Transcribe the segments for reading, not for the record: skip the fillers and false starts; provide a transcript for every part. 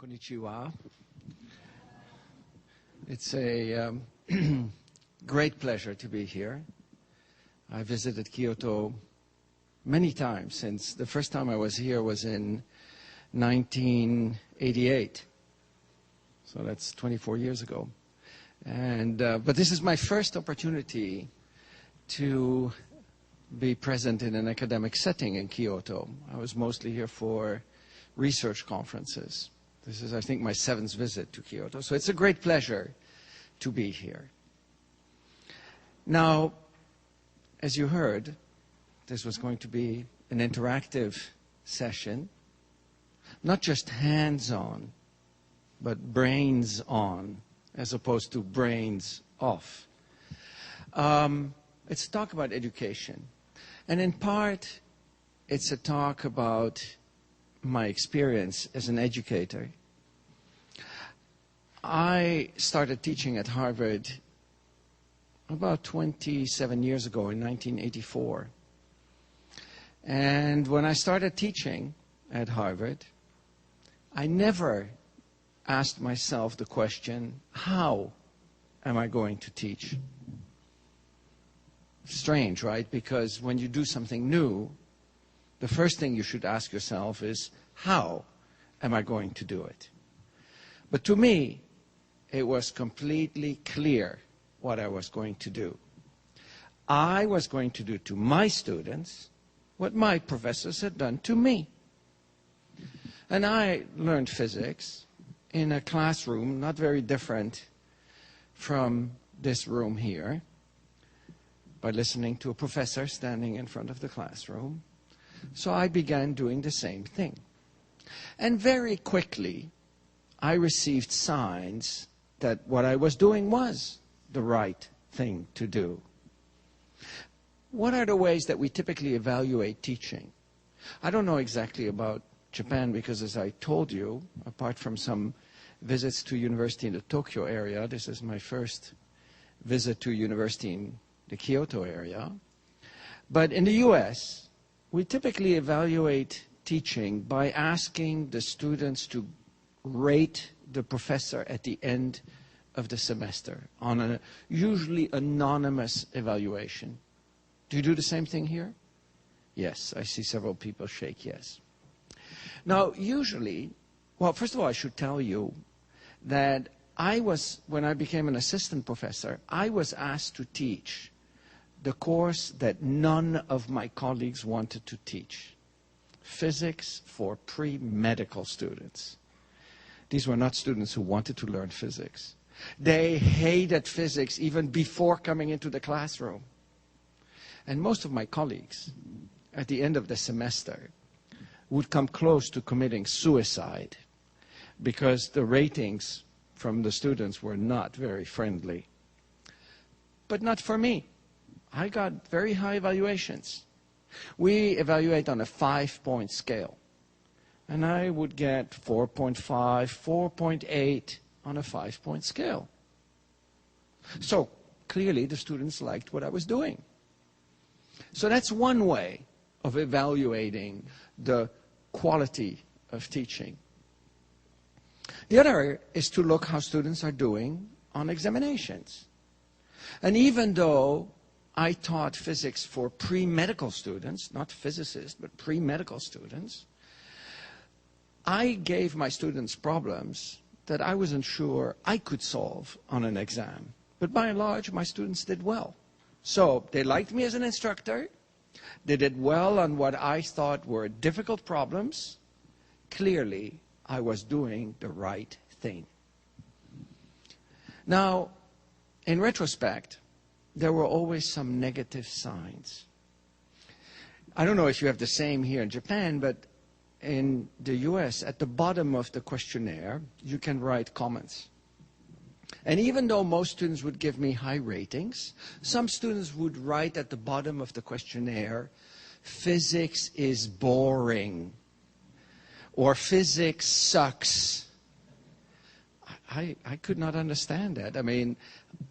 Konnichiwa. It's a great pleasure to be here. I visited Kyoto many times since the first time I was here was in 1988. So that's 24 years ago. But this is my first opportunity to be present in an academic setting in Kyoto. I was mostly here for research conferences. This is, I think, my 7th visit to Kyoto. So it's a great pleasure to be here. Now, as you heard, this was going to be an interactive session, not just hands-on, but brains-on, as opposed to brains off. It's a talk about education. And in part, it's a talk about my experience as an educator. I started teaching at Harvard about 27 years ago in 1984. And when I started teaching at Harvard, I never asked myself the question, how am I going to teach? Strange, right? Because when you do something new, the first thing you should ask yourself is, how am I going to do it? But to me, it was completely clear what I was going to do. I was going to do to my students what my professors had done to me. And I learned physics in a classroom not very different from this room here, by listening to a professor standing in front of the classroom. So I began doing the same thing. And very quickly, I received signs that what I was doing was the right thing to do. What are the ways that we typically evaluate teaching? I don't know exactly about Japan because, as I told you, apart from some visits to university in the Tokyo area, this is my first visit to university in the Kyoto area. But in the US, we typically evaluate teaching by asking the students to rate the professor at the end of the semester on a usually anonymous evaluation. Do you do the same thing here? Yes, I see several people shake yes. Now, usually, well, first of all, I should tell you that when I became an assistant professor, I was asked to teach the course that none of my colleagues wanted to teach. Physics for pre-medical students. These were not students who wanted to learn physics. They hated physics even before coming into the classroom. And most of my colleagues, at the end of the semester, would come close to committing suicide because the ratings from the students were not very friendly. But not for me. I got very high evaluations. We evaluate on a 5-point scale. And I would get 4.5, 4.8 on a 5-point scale. So clearly the students liked what I was doing. So that's one way of evaluating the quality of teaching. The other is to look how students are doing on examinations. And even though I taught physics for pre-medical students, not physicists, but pre-medical students, I gave my students problems that I wasn't sure I could solve on an exam. But by and large, my students did well. So they liked me as an instructor. They did well on what I thought were difficult problems. Clearly, I was doing the right thing. Now, in retrospect, there were always some negative signs. I don't know if you have the same here in Japan, but in the US, at the bottom of the questionnaire, you can write comments. And even though most students would give me high ratings, some students would write at the bottom of the questionnaire, physics is boring, or physics sucks. I could not understand that. I mean,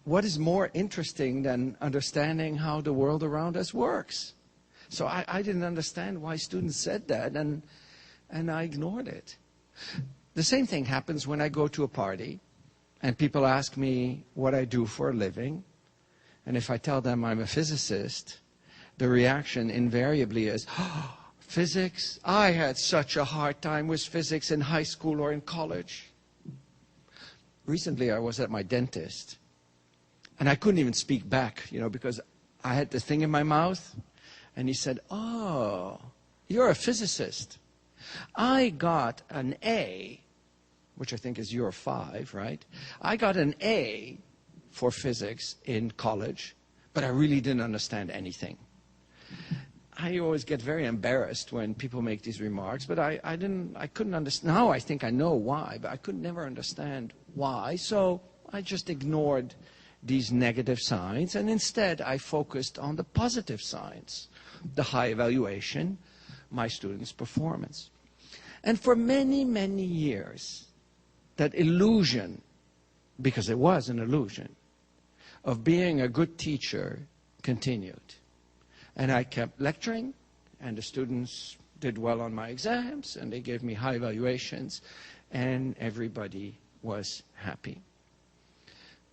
what is more interesting than understanding how the world around us works? So I didn't understand why students said that, and I ignored it. the same thing happens when I go to a party and people ask me what I do for a living. And if I tell them I'm a physicist, the reaction invariably is, oh, physics? I had such a hard time with physics in high school or in college. Recently, I was at my dentist, and I couldn't even speak back, because I had the thing in my mouth. And he said, oh, you're a physicist. I got an A, which I think is your 5, right? I got an A for physics in college, but I really didn't understand anything. I always get very embarrassed when people make these remarks, but I couldn't understand. Now I think I know why, but I could never understand why. So I just ignored these negative signs, and instead I focused on the positive signs, the high evaluation, my students' performance. And for many, many years, that illusion, because it was an illusion, of being a good teacher continued. And I kept lecturing, and the students did well on my exams, and they gave me high evaluations, and everybody was happy.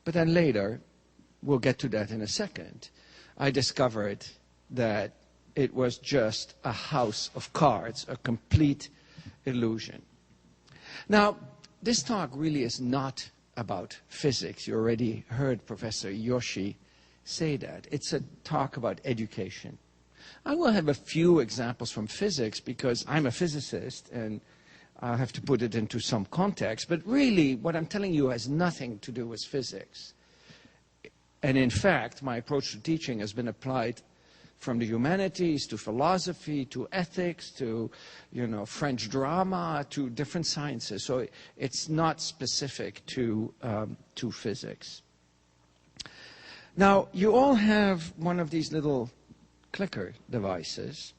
But then later, we'll get to that in a second, I discovered that it was just a house of cards, a complete illusion. Now, this talk really is not about physics. You already heard Professor Yoshi say that. It's a talk about education. I will have a few examples from physics because I'm a physicist and I'll have to put it into some context. But really, what I'm telling you has nothing to do with physics. And in fact, my approach to teaching has been applied from the humanities to philosophy to ethics to, French drama to different sciences. So it's not specific to physics. Now, you all have one of these little clicker devices,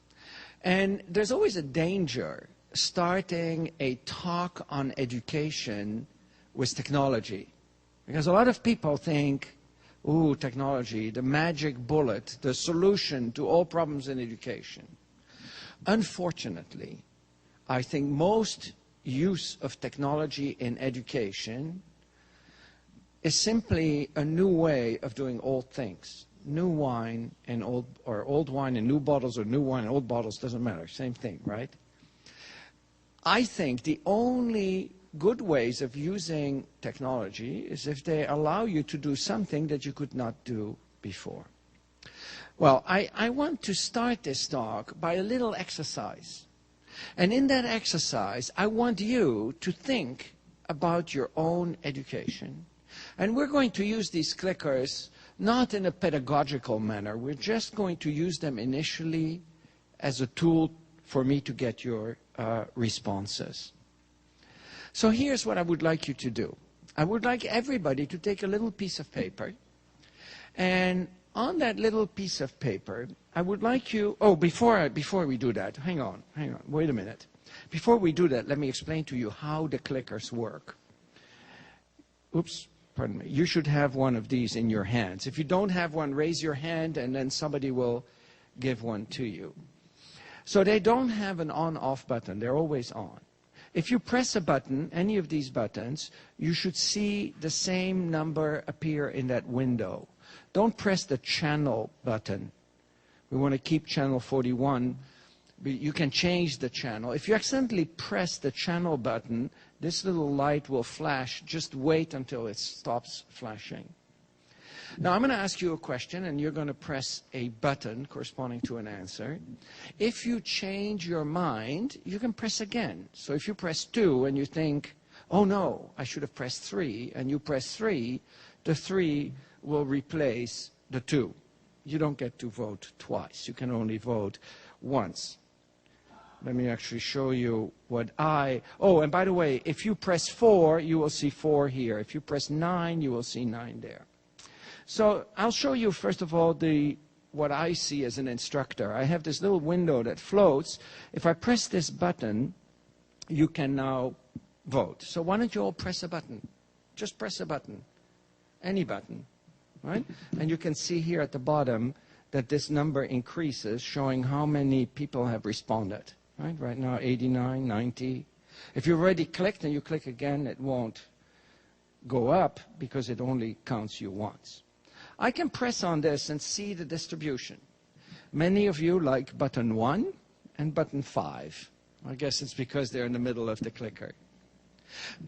and there's always a danger starting a talk on education with technology. Because a lot of people think, ooh, technology, the magic bullet, the solution to all problems in education. Unfortunately, I think most use of technology in education is simply a new way of doing old things. New wine and old wine in new bottles, or new wine in old bottles, doesn't matter, same thing, right? I think the only good ways of using technology is if they allow you to do something that you could not do before. Well, I want to start this talk by a little exercise. And in that exercise, I want you to think about your own education. And we're going to use these clickers not in a pedagogical manner. We're just going to use them initially as a tool for me to get your responses. So here's what I would like you to do. I would like everybody to take a little piece of paper, and on that little piece of paper, I would like you, before we do that, hang on, wait a minute. Before we do that, let me explain to you how the clickers work. Oops, pardon me. You should have one of these in your hands. If you don't have one, raise your hand, and then somebody will give one to you. So they don't have an on-off button. They're always on. If you press a button, any of these buttons, you should see the same number appear in that window. Don't press the channel button. We want to keep channel 41. But you can change the channel. If you accidentally press the channel button, this little light will flash. Just wait until it stops flashing. Now, I'm going to ask you a question, and you're going to press a button corresponding to an answer. If you change your mind, you can press again. So if you press 2 and you think, oh no, I should have pressed 3, and you press 3, the 3 will replace the 2. You don't get to vote twice. You can only vote once. Let me actually show you what and by the way, if you press 4, you will see 4 here. If you press 9, you will see 9 there. So I'll show you, first of all, what I see as an instructor. I have this little window that floats. If I press this button, you can now vote. So why don't you all press a button? Just press a button. Any button, right? And you can see here at the bottom that this number increases, showing how many people have responded. Right now, 89, 90. If you already clicked and you click again, it won't go up because it only counts you once. I can press on this and see the distribution. Many of you like button 1 and button 5. I guess it's because they're in the middle of the clicker.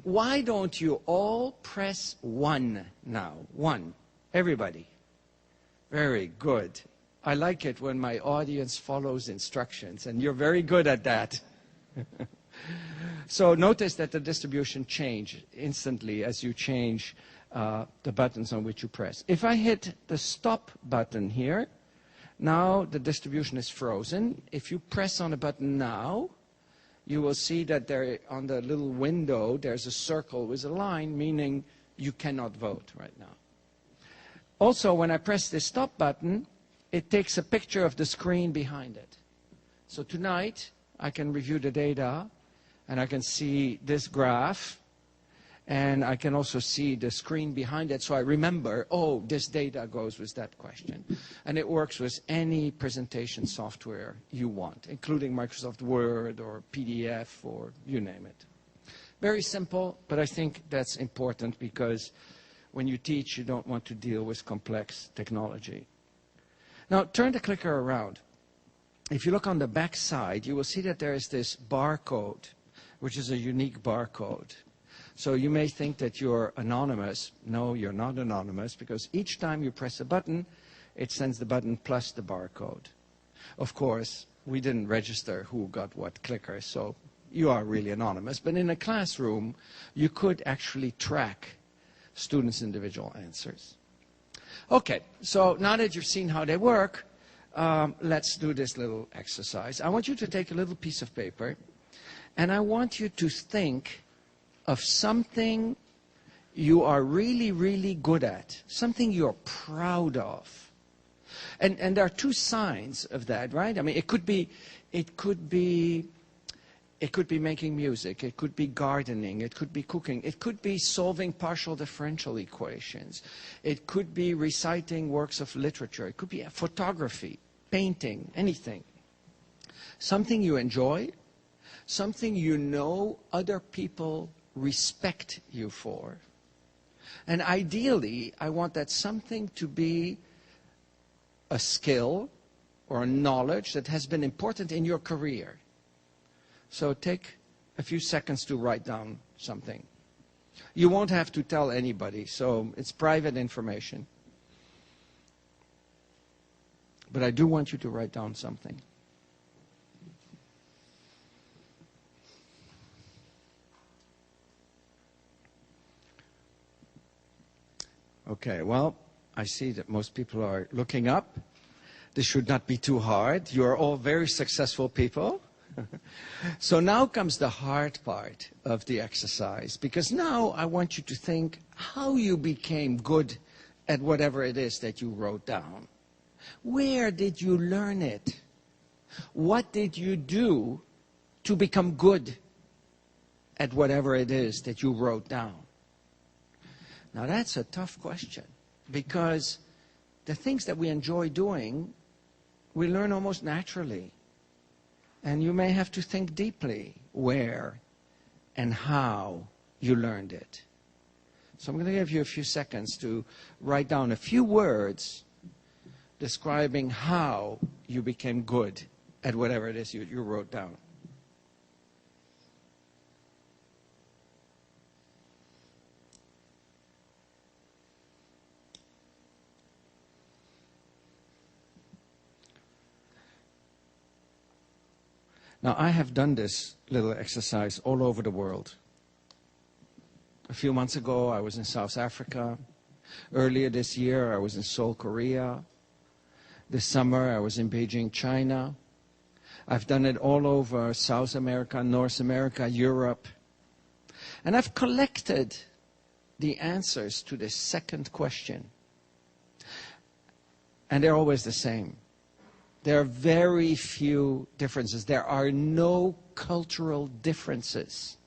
Why don't you all press 1 now? 1. Everybody. Very good. I like it when my audience follows instructions, and you're very good at that. So notice that the distribution changes instantly as you change the buttons on which you press. If I hit the stop button here, now the distribution is frozen. If you press on a button now, you will see that there on the little window there's a circle with a line, meaning you cannot vote right now. Also, when I press the stop button, it takes a picture of the screen behind it. So tonight, I can review the data, and I can see this graph, and I can also see the screen behind it, so I remember, oh, this data goes with that question. And it works with any presentation software you want, including Microsoft Word or PDF or you name it. Very simple, but I think that's important because when you teach, you don't want to deal with complex technology. Now, turn the clicker around. If you look on the back side, you will see that there is this barcode, which is a unique barcode. So you may think that you're anonymous. No, you're not anonymous, because each time you press a button, it sends the button plus the barcode. Of course, we didn't register who got what clicker, so you are really anonymous. But in a classroom, you could actually track students' individual answers. Okay, so now that you've seen how they work, let's do this little exercise. I want you to take a little piece of paper, and I want you to think of something you are really, really good at, something you're proud of. And there are two signs of that, right? I mean, it could be making music, it could be gardening, it could be cooking, it could be solving partial differential equations, it could be reciting works of literature, it could be photography, painting, anything. Something you enjoy, something you know other people respect you for. And ideally, I want that something to be a skill or a knowledge that has been important in your career. So take a few seconds to write down something. You won't have to tell anybody, so it's private information. But I do want you to write down something. Okay, well, I see that most people are looking up. This should not be too hard. You are all very successful people. So now comes the hard part of the exercise, because now I want you to think how you became good at whatever it is that you wrote down. Where did you learn it? What did you do to become good at whatever it is that you wrote down? Now that's a tough question, because the things that we enjoy doing, we learn almost naturally. And you may have to think deeply where and how you learned it. So I'm going to give you a few seconds to write down a few words describing how you became good at whatever it is you wrote down. Now, I have done this little exercise all over the world. A few months ago, I was in South Africa. Earlier this year, I was in Seoul, Korea. This summer, I was in Beijing, China. I've done it all over South America, North America, Europe. And I've collected the answers to the second question. And they're always the same. There are very few differences. There are no cultural differences,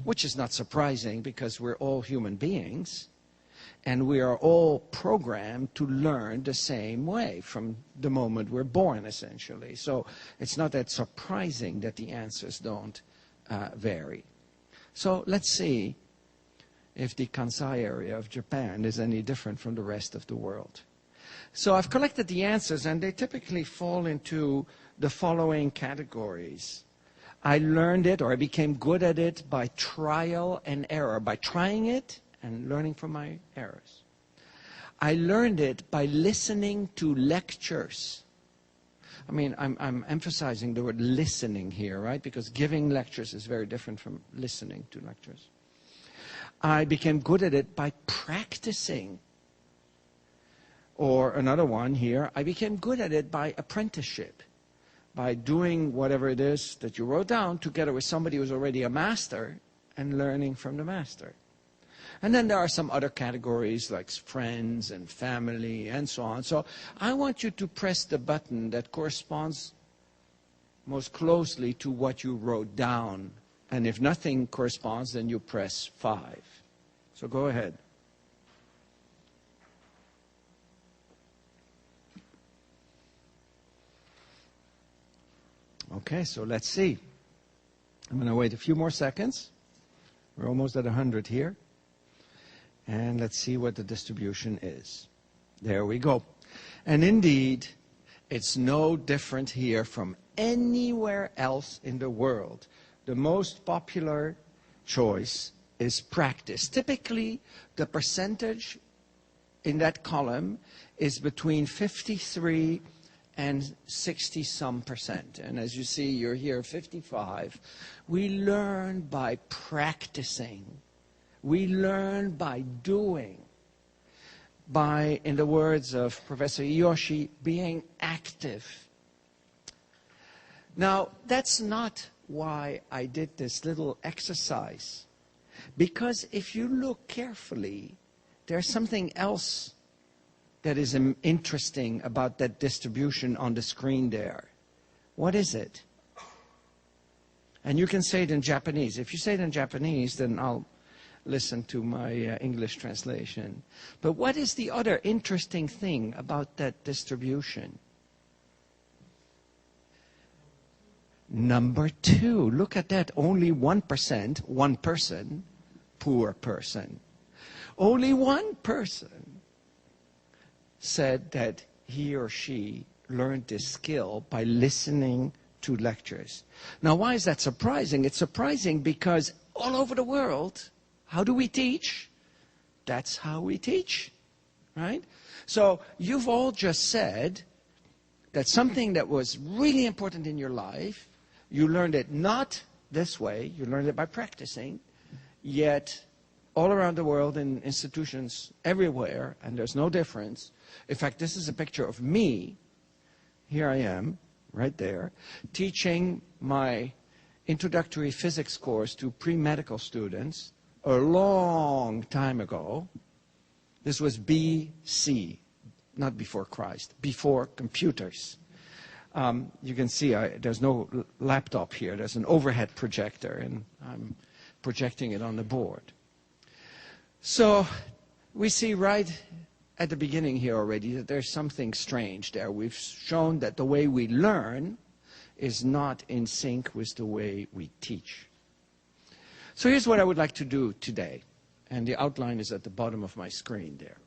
which is not surprising because we're all human beings and we are all programmed to learn the same way from the moment we're born, essentially. So it's not that surprising that the answers don't vary. So let's see if the Kansai area of Japan is any different from the rest of the world. So I've collected the answers, and they typically fall into the following categories. I learned it, or I became good at it by trial and error, by trying it and learning from my errors. I learned it by listening to lectures. I mean, I'm emphasizing the word listening here, right? Because giving lectures is very different from listening to lectures. I became good at it by practicing. Or another one here, I became good at it by apprenticeship, by doing whatever it is that you wrote down together with somebody who's already a master and learning from the master. And then there are some other categories like friends and family and so on. So I want you to press the button that corresponds most closely to what you wrote down. And if nothing corresponds, then you press 5. So go ahead. Okay, so let's see. I'm going to wait a few more seconds. We're almost at 100 here. And let's see what the distribution is. There we go. And indeed, it's no different here from anywhere else in the world. The most popular choice is practice. Typically, the percentage in that column is between 53 and 60-some%. And as you see, you're here 55. We learn by practicing. We learn by doing. By, in the words of Professor Yoshi, being active. Now, that's not why I did this little exercise. Because if you look carefully, there's something else that is interesting about that distribution on the screen there. What is it? And you can say it in Japanese. If you say it in Japanese, then I'll listen to my English translation. But what is the other interesting thing about that distribution? Number 2. Look at that. Only 1%, one person, poor person. Only one person said that he or she learned this skill by listening to lectures. Now, why is that surprising? It's surprising because all over the world, how do we teach? That's how we teach, right? So you've all just said that something that was really important in your life, you learned it not this way, you learned it by practicing, yet all around the world in institutions everywhere, and there's no difference. In fact, this is a picture of me. Here I am, right there, teaching my introductory physics course to pre-medical students a long time ago. This was BC, not before Christ, before computers. You can see there's no laptop here. There's an overhead projector, and I'm projecting it on the board. So we see right at the beginning here already that there's something strange there. We've shown that the way we learn is not in sync with the way we teach. So here's what I would like to do today, and the outline is at the bottom of my screen there.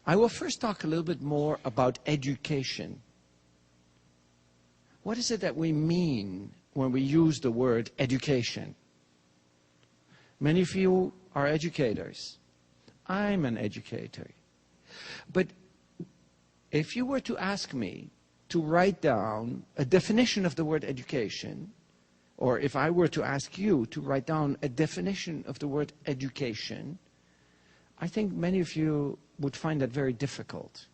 I will first talk a little bit more about education. What is it that we mean when we use the word education? Many of you are educators. I'm an educator. But if you were to ask me to write down a definition of the word education, or if I were to ask you to write down a definition of the word education, I think many of you would find that very difficult.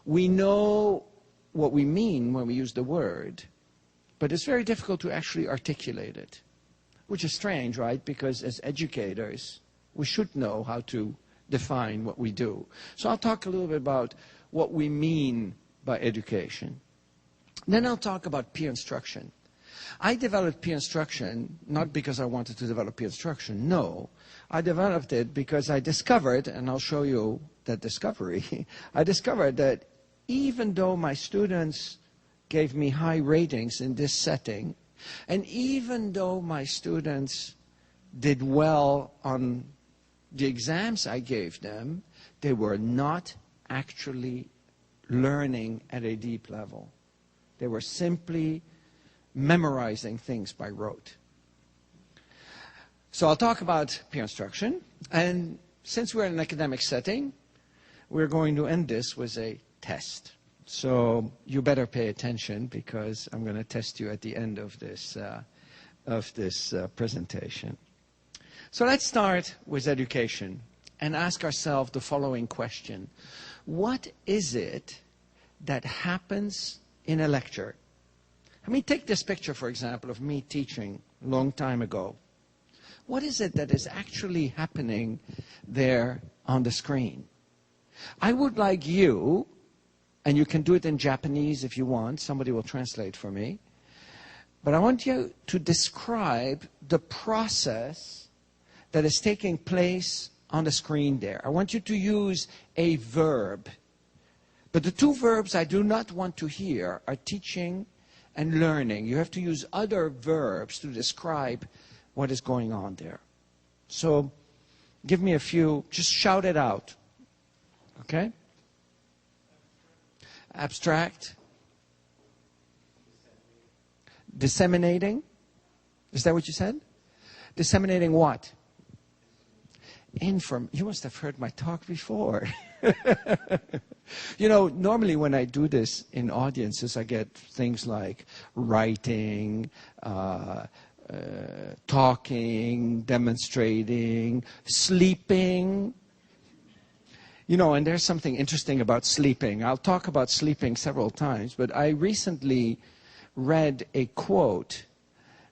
We know what we mean when we use the word, but it's very difficult to actually articulate it, which is strange, right? Because as educators, we should know how to define what we do. So I'll talk a little bit about what we mean by education. Then I'll talk about peer instruction. I developed peer instruction not because I wanted to develop peer instruction. No, I developed it because I discovered, and I'll show you that discovery, I discovered that even though my students gave me high ratings in this setting, and even though my students did well on the exams I gave them, they were not actually learning at a deep level. They were simply memorizing things by rote. So I'll talk about peer instruction. And since we're in an academic setting, we're going to end this with a test. So you better pay attention because I'm going to test you at the end of this presentation. So let's start with education and ask ourselves the following question. What is it that happens in a lecture? I mean, take this picture, for example, of me teaching a long time ago. What is it that is actually happening there on the screen? I would like you, and you can do it in Japanese if you want, somebody will translate for me, but I want you to describe the process that is taking place on the screen there. I want you to use a verb. But the two verbs I do not want to hear are teaching and learning. You have to use other verbs to describe what is going on there. So give me a few, just shout it out. Okay? Abstract. Disseminating. Is that what you said? Disseminating what? You must have heard my talk before. You know, normally when I do this in audiences, I get things like writing, talking, demonstrating, sleeping. You know, and there's something interesting about sleeping. I'll talk about sleeping several times, but I recently read a quote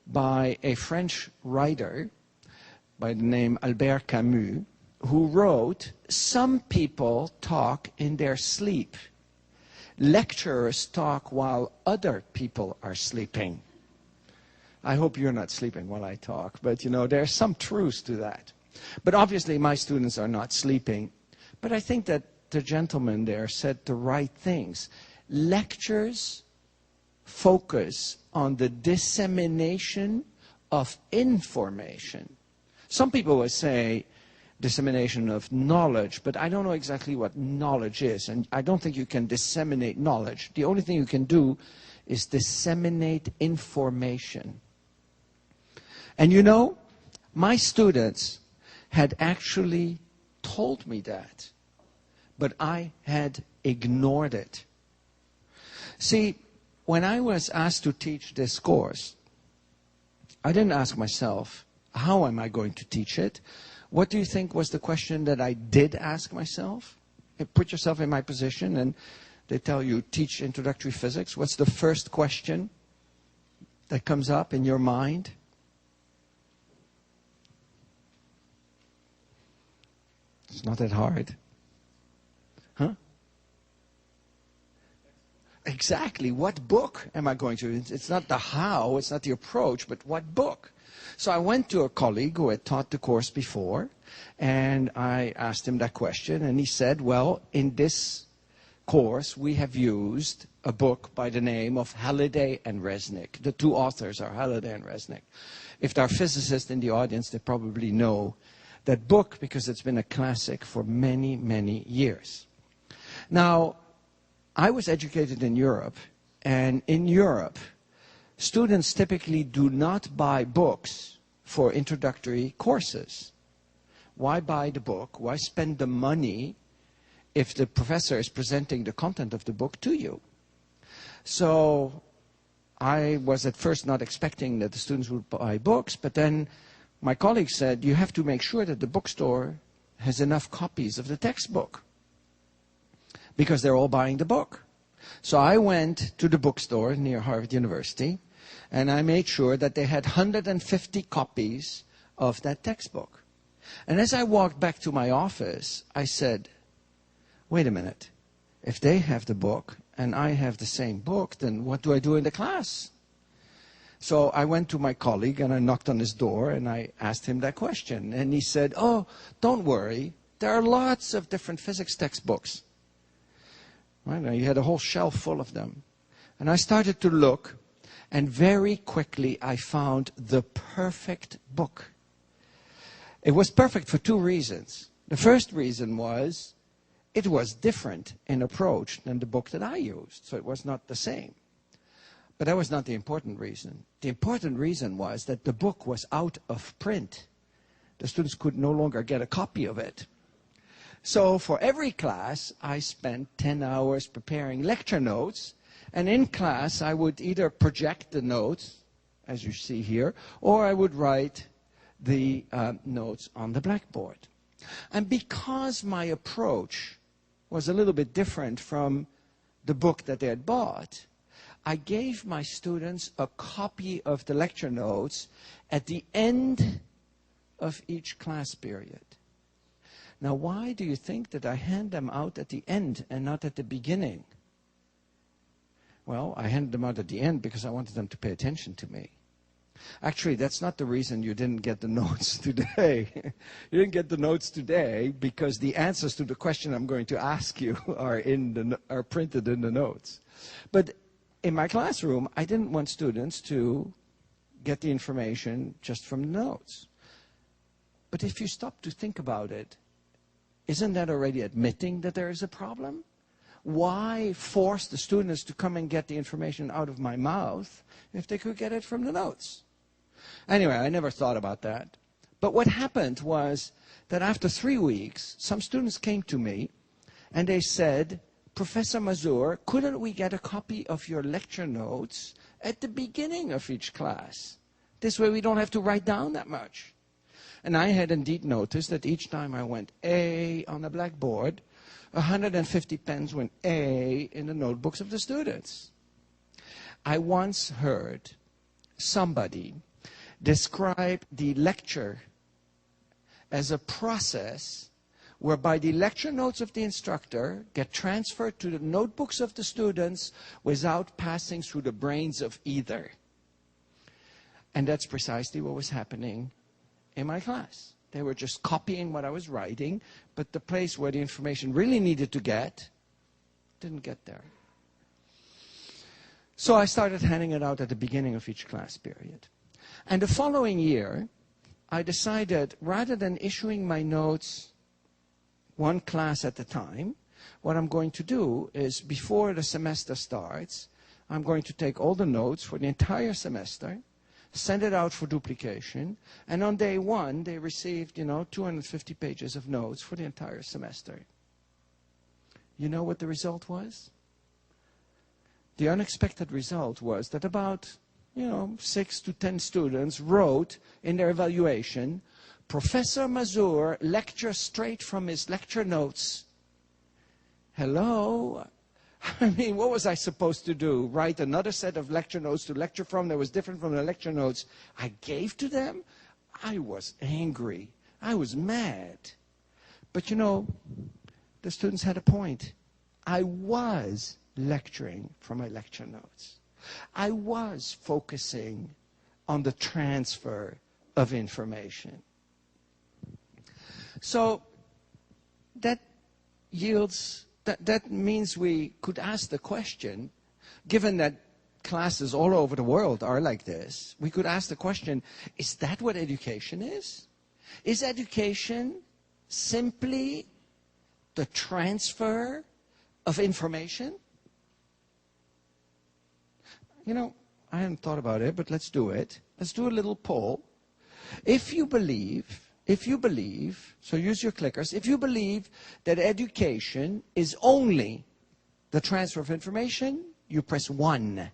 by a French writer by the name Albert Camus, who wrote, "Some people talk in their sleep. Lecturers talk while other people are sleeping." I hope you're not sleeping while I talk, but you know, there's some truth to that. But obviously my students are not sleeping. But I think that the gentleman there said the right things. Lectures focus on the dissemination of information. Some people will say dissemination of knowledge, but I don't know exactly what knowledge is, and I don't think you can disseminate knowledge. The only thing you can do is disseminate information. And you know, my students had actually told me that, but I had ignored it. See, when I was asked to teach this course, I didn't ask myself, how am I going to teach it? What do you think was the question that I did ask myself? Put yourself in my position and they tell you, teach introductory physics. What's the first question that comes up in your mind? It's not that hard. Huh? Exactly. What book am I going to? It's not the how, it's not the approach, but what book? So I went to a colleague who had taught the course before, and I asked him that question, and he said, well, in this course, we have used a book by the name of Halliday and Resnick. The two authors are Halliday and Resnick. If there are physicists in the audience, they probably know that book because it's been a classic for many, many years. Now, I was educated in Europe, and in Europe, students typically do not buy books for introductory courses. Why buy the book? Why spend the money if the professor is presenting the content of the book to you? So I was at first not expecting that the students would buy books, but then my colleague said, you have to make sure that the bookstore has enough copies of the textbook because they're all buying the book. So I went to the bookstore near Harvard University, and I made sure that they had 150 copies of that textbook. And as I walked back to my office, I said, wait a minute. If they have the book and I have the same book, then what do I do in the class? So I went to my colleague and I knocked on his door and I asked him that question. And he said, oh, don't worry. There are lots of different physics textbooks. Right? He had a whole shelf full of them. And I started to look, and very quickly I found the perfect book. It was perfect for two reasons. The first reason was it was different in approach than the book that I used, so it was not the same. But that was not the important reason. The important reason was that the book was out of print. The students could no longer get a copy of it. So for every class, I spent 10 hours preparing lecture notes, and in class I would either project the notes, as you see here, or I would write the notes on the blackboard. And because my approach was a little bit different from the book that they had bought, I gave my students a copy of the lecture notes at the end of each class period. Now, why do you think that I hand them out at the end and not at the beginning? Well, I handed them out at the end because I wanted them to pay attention to me. Actually, that's not the reason you didn't get the notes today. You didn't get the notes today because the answers to the question I'm going to ask you are printed in the notes. But in my classroom, I didn't want students to get the information just from the notes. But if you stop to think about it, isn't that already admitting that there is a problem? Why force the students to come and get the information out of my mouth if they could get it from the notes? Anyway, I never thought about that. But what happened was that after 3 weeks, some students came to me and they said, Professor Mazur, couldn't we get a copy of your lecture notes at the beginning of each class? This way we don't have to write down that much. And I had indeed noticed that each time I went A on the blackboard, 150 pens went A in the notebooks of the students. I once heard somebody describe the lecture as a process whereby the lecture notes of the instructor get transferred to the notebooks of the students without passing through the brains of either. And that's precisely what was happening in my class. They were just copying what I was writing, but the place where the information really needed to get didn't get there. So I started handing it out at the beginning of each class period. And the following year, I decided rather than issuing my notes one class at a time, what I'm going to do is before the semester starts, I'm going to take all the notes for the entire semester, send it out for duplication, and on day one, they received, 250 pages of notes for the entire semester. You know what the result was? The unexpected result was that about, 6 to 10 students wrote in their evaluation, Professor Mazur lectures straight from his lecture notes. Hello? I mean, what was I supposed to do? Write another set of lecture notes to lecture from that was different from the lecture notes I gave to them? I was angry. I was mad. But the students had a point. I was lecturing from my lecture notes. I was focusing on the transfer of information. So that means we could ask the question, given that classes all over the world are like this, we could ask the question, is that what education is? Is education simply the transfer of information? I hadn't thought about it, but let's do it. Let's do a little poll. If you believe, so use your clickers, if you believe that education is only the transfer of information, you press 1.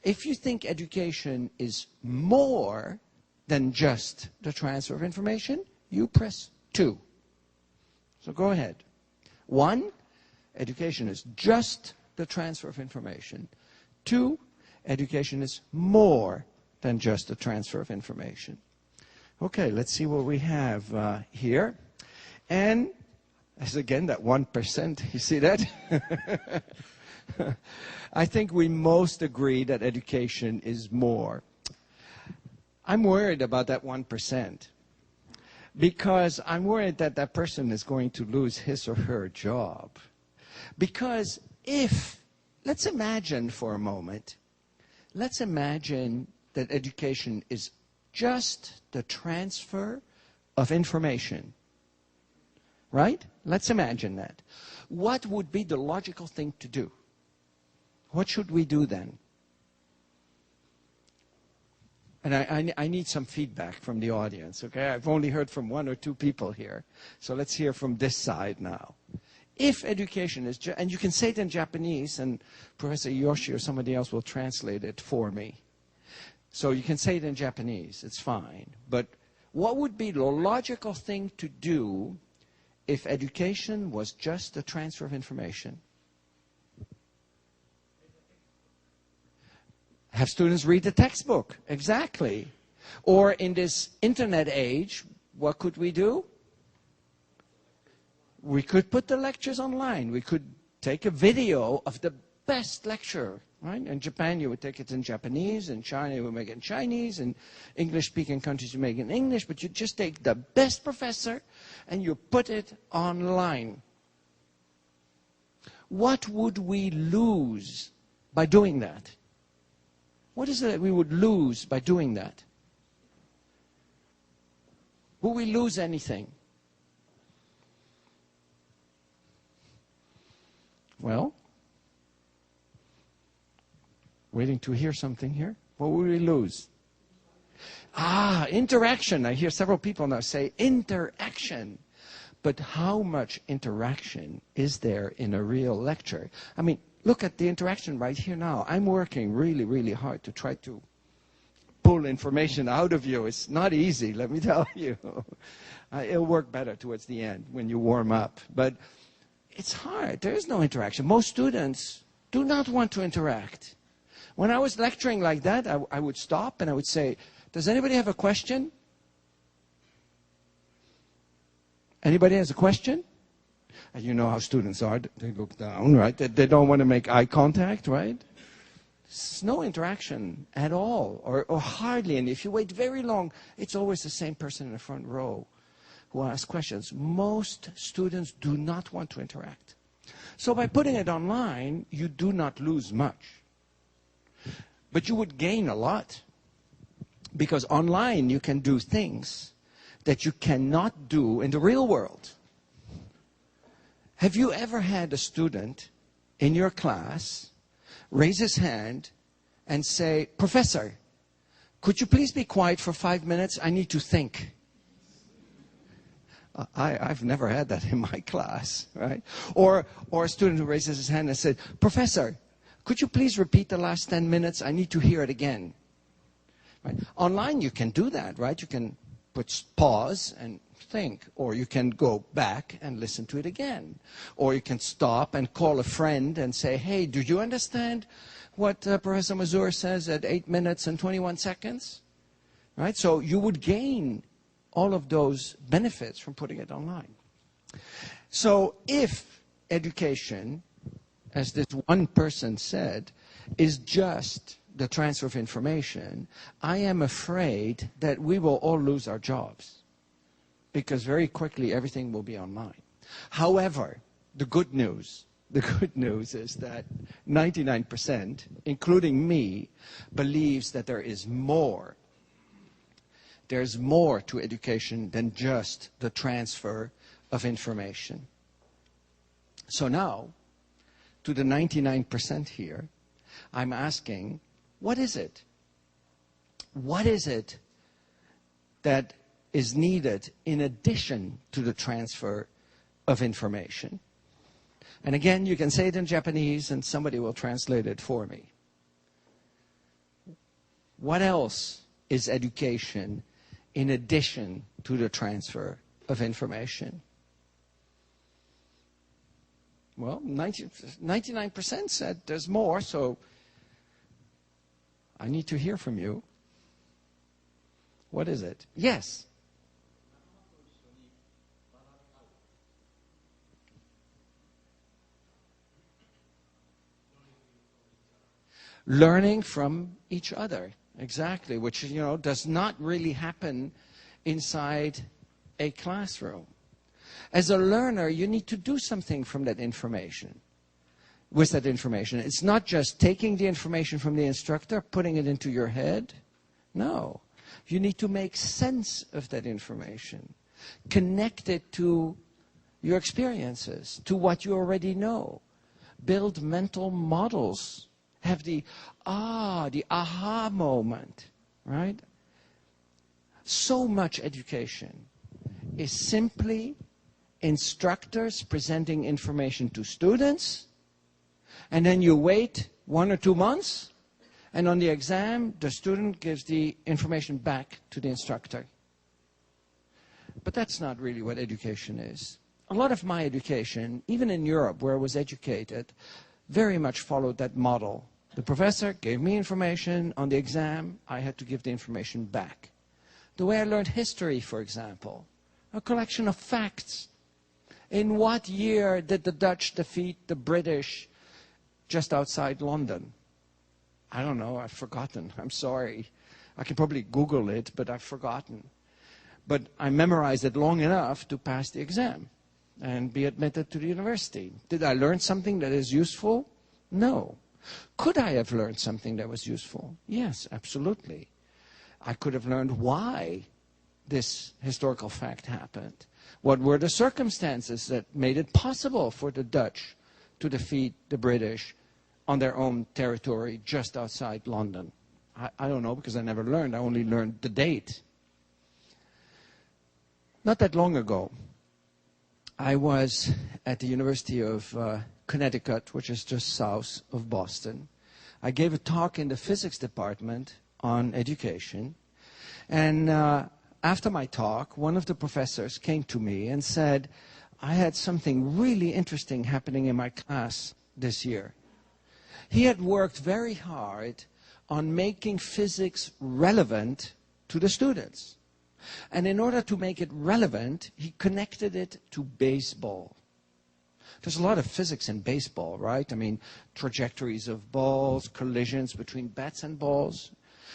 If you think education is more than just the transfer of information, you press 2. So go ahead. 1, education is just the transfer of information. 2, education is more than just the transfer of information. Okay, let's see what we have here. And as again, that 1%, you see that? I think we most agree that education is more. I'm worried about that 1% because I'm worried that that person is going to lose his or her job. Because let's imagine for a moment, let's imagine that education is just the transfer of information, right? Let's imagine that. What would be the logical thing to do? What should we do then? And I need some feedback from the audience, okay? I've only heard from 1 or 2 people here. So let's hear from this side now. If education is, and you can say it in Japanese, and Professor Yoshi or somebody else will translate it for me. So you can say it in Japanese, it's fine. But what would be the logical thing to do if education was just a transfer of information? Have students read the textbook, exactly. Or in this internet age, what could we do? We could put the lectures online. We could take a video of the best lecture, right? In Japan, you would take it in Japanese. In China, you would make it in Chinese. In English-speaking countries, you make it in English. But you just take the best professor and you put it online. What would we lose by doing that? What is it that we would lose by doing that? Will we lose anything? Well, waiting to hear something here. What will we lose? Interaction. I hear several people now say interaction. But how much interaction is there in a real lecture? I mean, look at the interaction right here now. I'm working really, really hard to try to pull information out of you. It's not easy, let me tell you. It'll work better towards the end when you warm up. But it's hard. There is no interaction. Most students do not want to interact. When I was lecturing like that, I would stop and I would say, does anybody have a question? Anybody has a question? And you know how students are. They look down, right? They don't want to make eye contact, right? There's no interaction at all, or hardly. And if you wait very long, it's always the same person in the front row who asks questions. Most students do not want to interact. So by putting it online, you do not lose much. But you would gain a lot. Because online, you can do things that you cannot do in the real world. Have you ever had a student in your class raise his hand and say, Professor, could you please be quiet for 5 minutes? I need to think. I've never had that in my class, right? Or a student who raises his hand and said, Professor, could you please repeat the last 10 minutes? I need to hear it again. Right? Online, you can do that, right? You can put pause and think, or you can go back and listen to it again, or you can stop and call a friend and say, hey, do you understand what Professor Mazur says at 8 minutes and 21 seconds? Right? So you would gain all of those benefits from putting it online. So if education, as this one person said, is just the transfer of information, I am afraid that we will all lose our jobs. Because very quickly everything will be online. However, the good news is that 99%, including me, believes that there is more. There's more to education than just the transfer of information. So now, to the 99% here, I'm asking, what is it? What is it that is needed in addition to the transfer of information? And again, you can say it in Japanese and somebody will translate it for me. What else is education in addition to the transfer of information? Well, 99% said there's more, so I need to hear from you. What is it? Yes. Learning from each other, exactly, which, you know, does not really happen inside a classroom. As a learner, you need to do something from that information, with that information. It's not just taking the information from the instructor, putting it into your head. No. You need to make sense of that information. Connect it to your experiences, to what you already know. Build mental models. Have the aha moment, right? So much education is simply instructors presenting information to students, and then you wait 1 or 2 months, and on the exam, the student gives the information back to the instructor. But that's not really what education is. A lot of my education, even in Europe, where I was educated, very much followed that model. The professor gave me information on the exam, I had to give the information back. The way I learned history, for example, a collection of facts. In what year did the Dutch defeat the British just outside London? I don't know, I've forgotten, I'm sorry. I can probably Google it, but I've forgotten. But I memorized it long enough to pass the exam and be admitted to the university. Did I learn something that is useful? No. Could I have learned something that was useful? Yes, absolutely. I could have learned why this historical fact happened. What were the circumstances that made it possible for the Dutch to defeat the British on their own territory just outside London? I don't know, because I never learned. I only learned the date. Not that long ago, I was at the University of Connecticut, which is just south of Boston. I gave a talk in the physics department on education. And after my talk, one of the professors came to me and said, I had something really interesting happening in my class this year. He had worked very hard on making physics relevant to the students. And in order to make it relevant, he connected it to baseball. There's a lot of physics in baseball, right? I mean, trajectories of balls, collisions between bats and balls.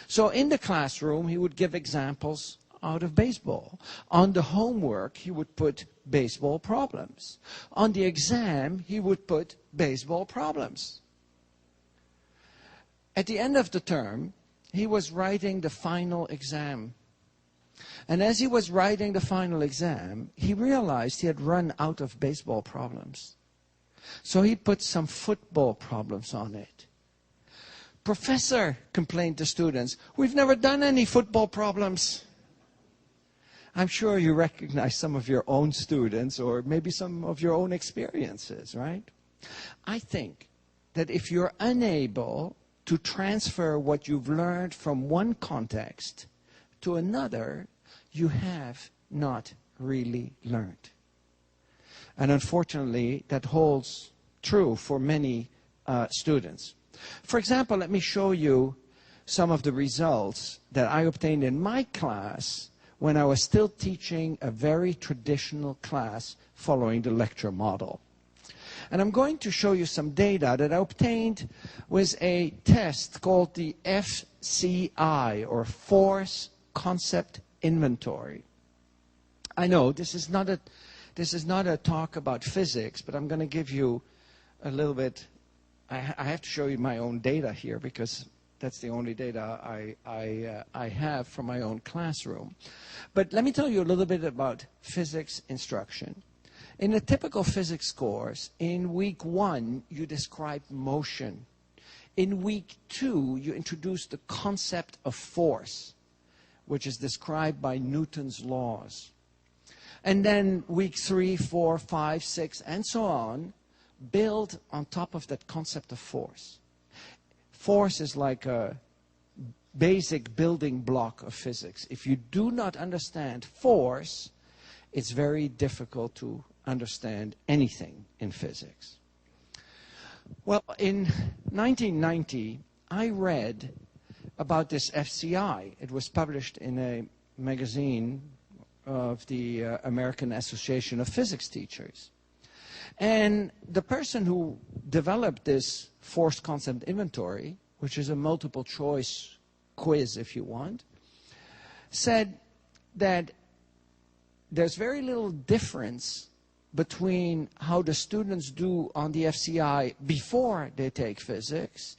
So in the classroom, he would give examples out of baseball. On the homework, he would put baseball problems. On the exam, he would put baseball problems. At the end of the term, he was writing the final exam. And as he was writing the final exam, he realized he had run out of baseball problems. So he put some football problems on it. Professor, complained the students, we've never done any football problems. I'm sure you recognize some of your own students or maybe some of your own experiences, right? I think that if you're unable to transfer what you've learned from one context to another, you have not really learned. And unfortunately, that holds true for many students. For example, let me show you some of the results that I obtained in my class when I was still teaching a very traditional class following the lecture model. And I'm going to show you some data that I obtained with a test called the FCI, or Force Concept Inventory. I know this is not a talk about physics, but I'm going to give you a little bit. I have to show you my own data here because that's the only data I have from my own classroom. But let me tell you a little bit about physics instruction. In a typical physics course, in week 1, you describe motion. In week 2, you introduce the concept of force, which is described by Newton's laws. And then week 3, 4, 5, 6, and so on, build on top of that concept of force. Force is like a basic building block of physics. If you do not understand force, it's very difficult to understand anything in physics. Well, in 1990, I read about this FCI. It was published in a magazine of the American Association of Physics Teachers. And the person who developed this force concept inventory, which is a multiple choice quiz if you want, said that there's very little difference between how the students do on the FCI before they take physics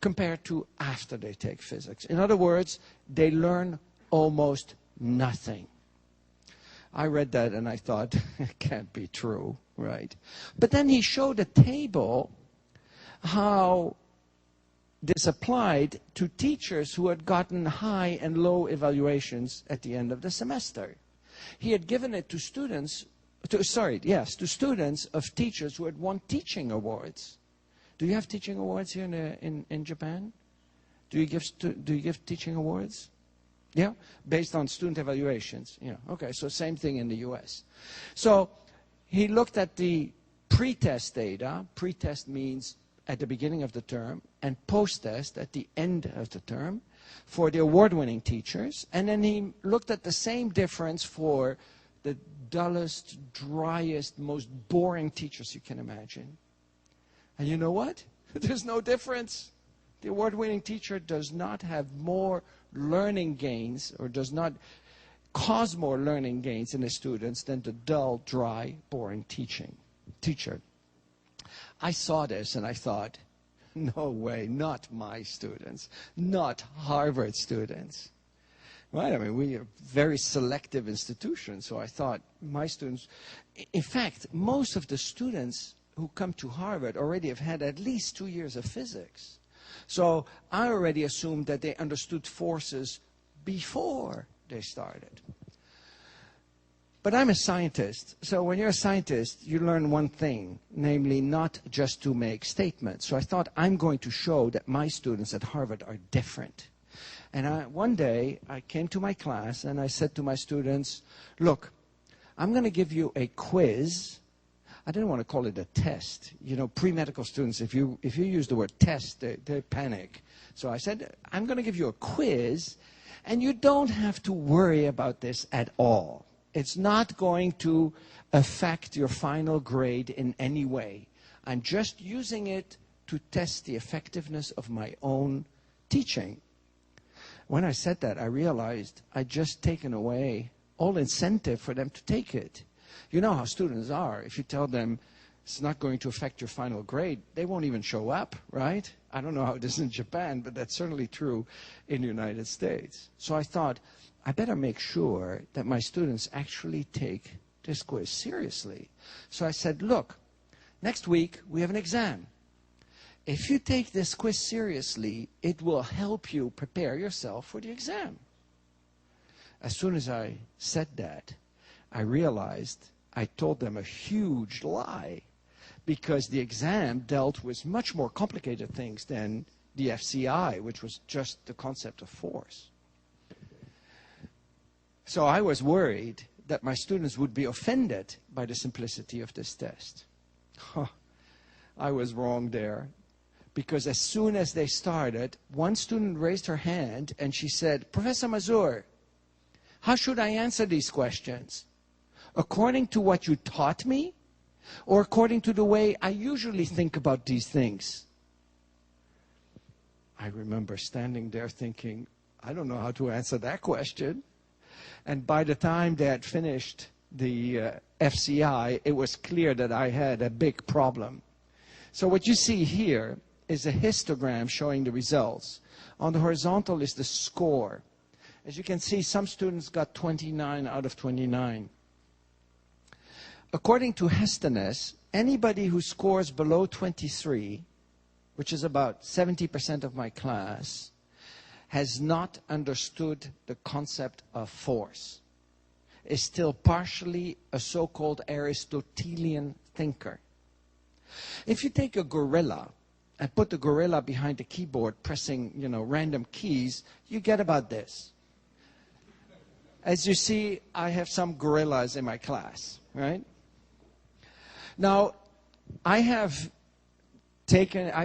compared to after they take physics. In other words, they learn almost nothing. I read that and I thought, it can't be true, right? But then he showed a table how this applied to teachers who had gotten high and low evaluations at the end of the semester. He had given it to students, to students of teachers who had won teaching awards. Do you have teaching awards here in Japan? Do you give teaching awards? Yeah, based on student evaluations. Yeah, okay, so same thing in the US. So he looked at the pre-test data. Pre-test means at the beginning of the term, and post-test at the end of the term for the award-winning teachers. And then he looked at the same difference for the dullest, driest, most boring teachers you can imagine. And you know what? There's no difference. The award-winning teacher does not have more learning gains or does not cause more learning gains in the students than the dull, dry, boring teacher. I saw this and I thought, no way, not my students, not Harvard students. Right? I mean, we are very selective institutions, so I thought my students, in fact, most of the students who come to Harvard already have had at least 2 years of physics. So I already assumed that they understood forces before they started. But I'm a scientist, so when you're a scientist, you learn one thing, namely not just to make statements. So I thought I'm going to show that my students at Harvard are different. And one day, I came to my class and I said to my students, look, I'm going to give you a quiz. I didn't want to call it a test. You know, pre-medical students, if you use the word test, they panic. So I said, I'm going to give you a quiz, and you don't have to worry about this at all. It's not going to affect your final grade in any way. I'm just using it to test the effectiveness of my own teaching. When I said that, I realized I'd just taken away all incentive for them to take it. You know how students are. If you tell them it's not going to affect your final grade, they won't even show up, right? I don't know how it is in Japan, but that's certainly true in the United States. So I thought, I better make sure that my students actually take this quiz seriously. So I said, look, next week we have an exam. If you take this quiz seriously, it will help you prepare yourself for the exam. As soon as I said that, I realized I told them a huge lie, because the exam dealt with much more complicated things than the FCI, which was just the concept of force. So I was worried that my students would be offended by the simplicity of this test. I was wrong there, because as soon as they started, one student raised her hand and she said, Professor Mazur, how should I answer these questions? According to what you taught me, or according to the way I usually think about these things? I remember standing there thinking, I don't know how to answer that question. And by the time they had finished the FCI, it was clear that I had a big problem. So what you see here is a histogram showing the results. On the horizontal is the score. As you can see, some students got 29 out of 29. According to Hestenes, anybody who scores below 23, which is about 70% of my class, has not understood the concept of force, is still partially a so-called Aristotelian thinker. If you take a gorilla and put the gorilla behind the keyboard pressing, random keys, you get about this. As you see, I have some gorillas in my class, right? Now, I've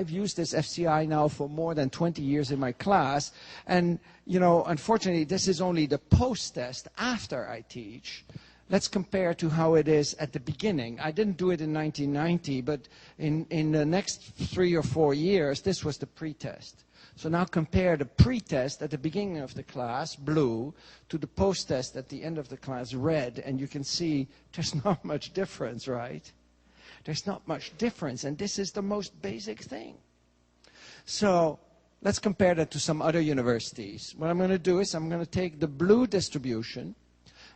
used this FCI now for more than 20 years in my class, and, unfortunately, this is only the post-test after I teach. Let's compare to how it is at the beginning. I didn't do it in 1990, but in the next 3 or 4 years, this was the pre-test. So now compare the pre-test at the beginning of the class, blue, to the post-test at the end of the class, red, and you can see there's not much difference, right? There's not much difference, and this is the most basic thing. So let's compare that to some other universities. What I'm going to do is I'm going to take the blue distribution,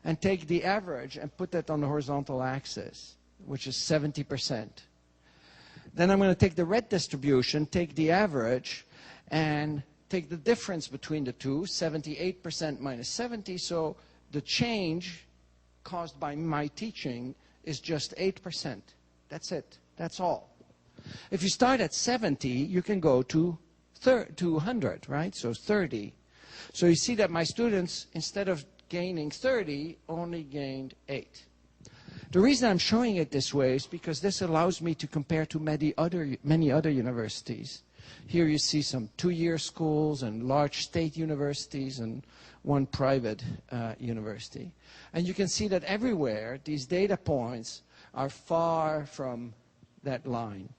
and take the average and put that on the horizontal axis, which is 70%. Then I'm going to take the red distribution, take the average, and take the difference between the two, 78% minus 70, so the change caused by my teaching is just 8%. That's it. That's all. If you start at 70, you can go to 100, right? So 30. So you see that my students, instead of gaining 30, only gained 8. The reason I'm showing it this way is because this allows me to compare to many other universities. Here you see some 2-year schools and large state universities and one private university. And you can see that everywhere these data points are far from that line.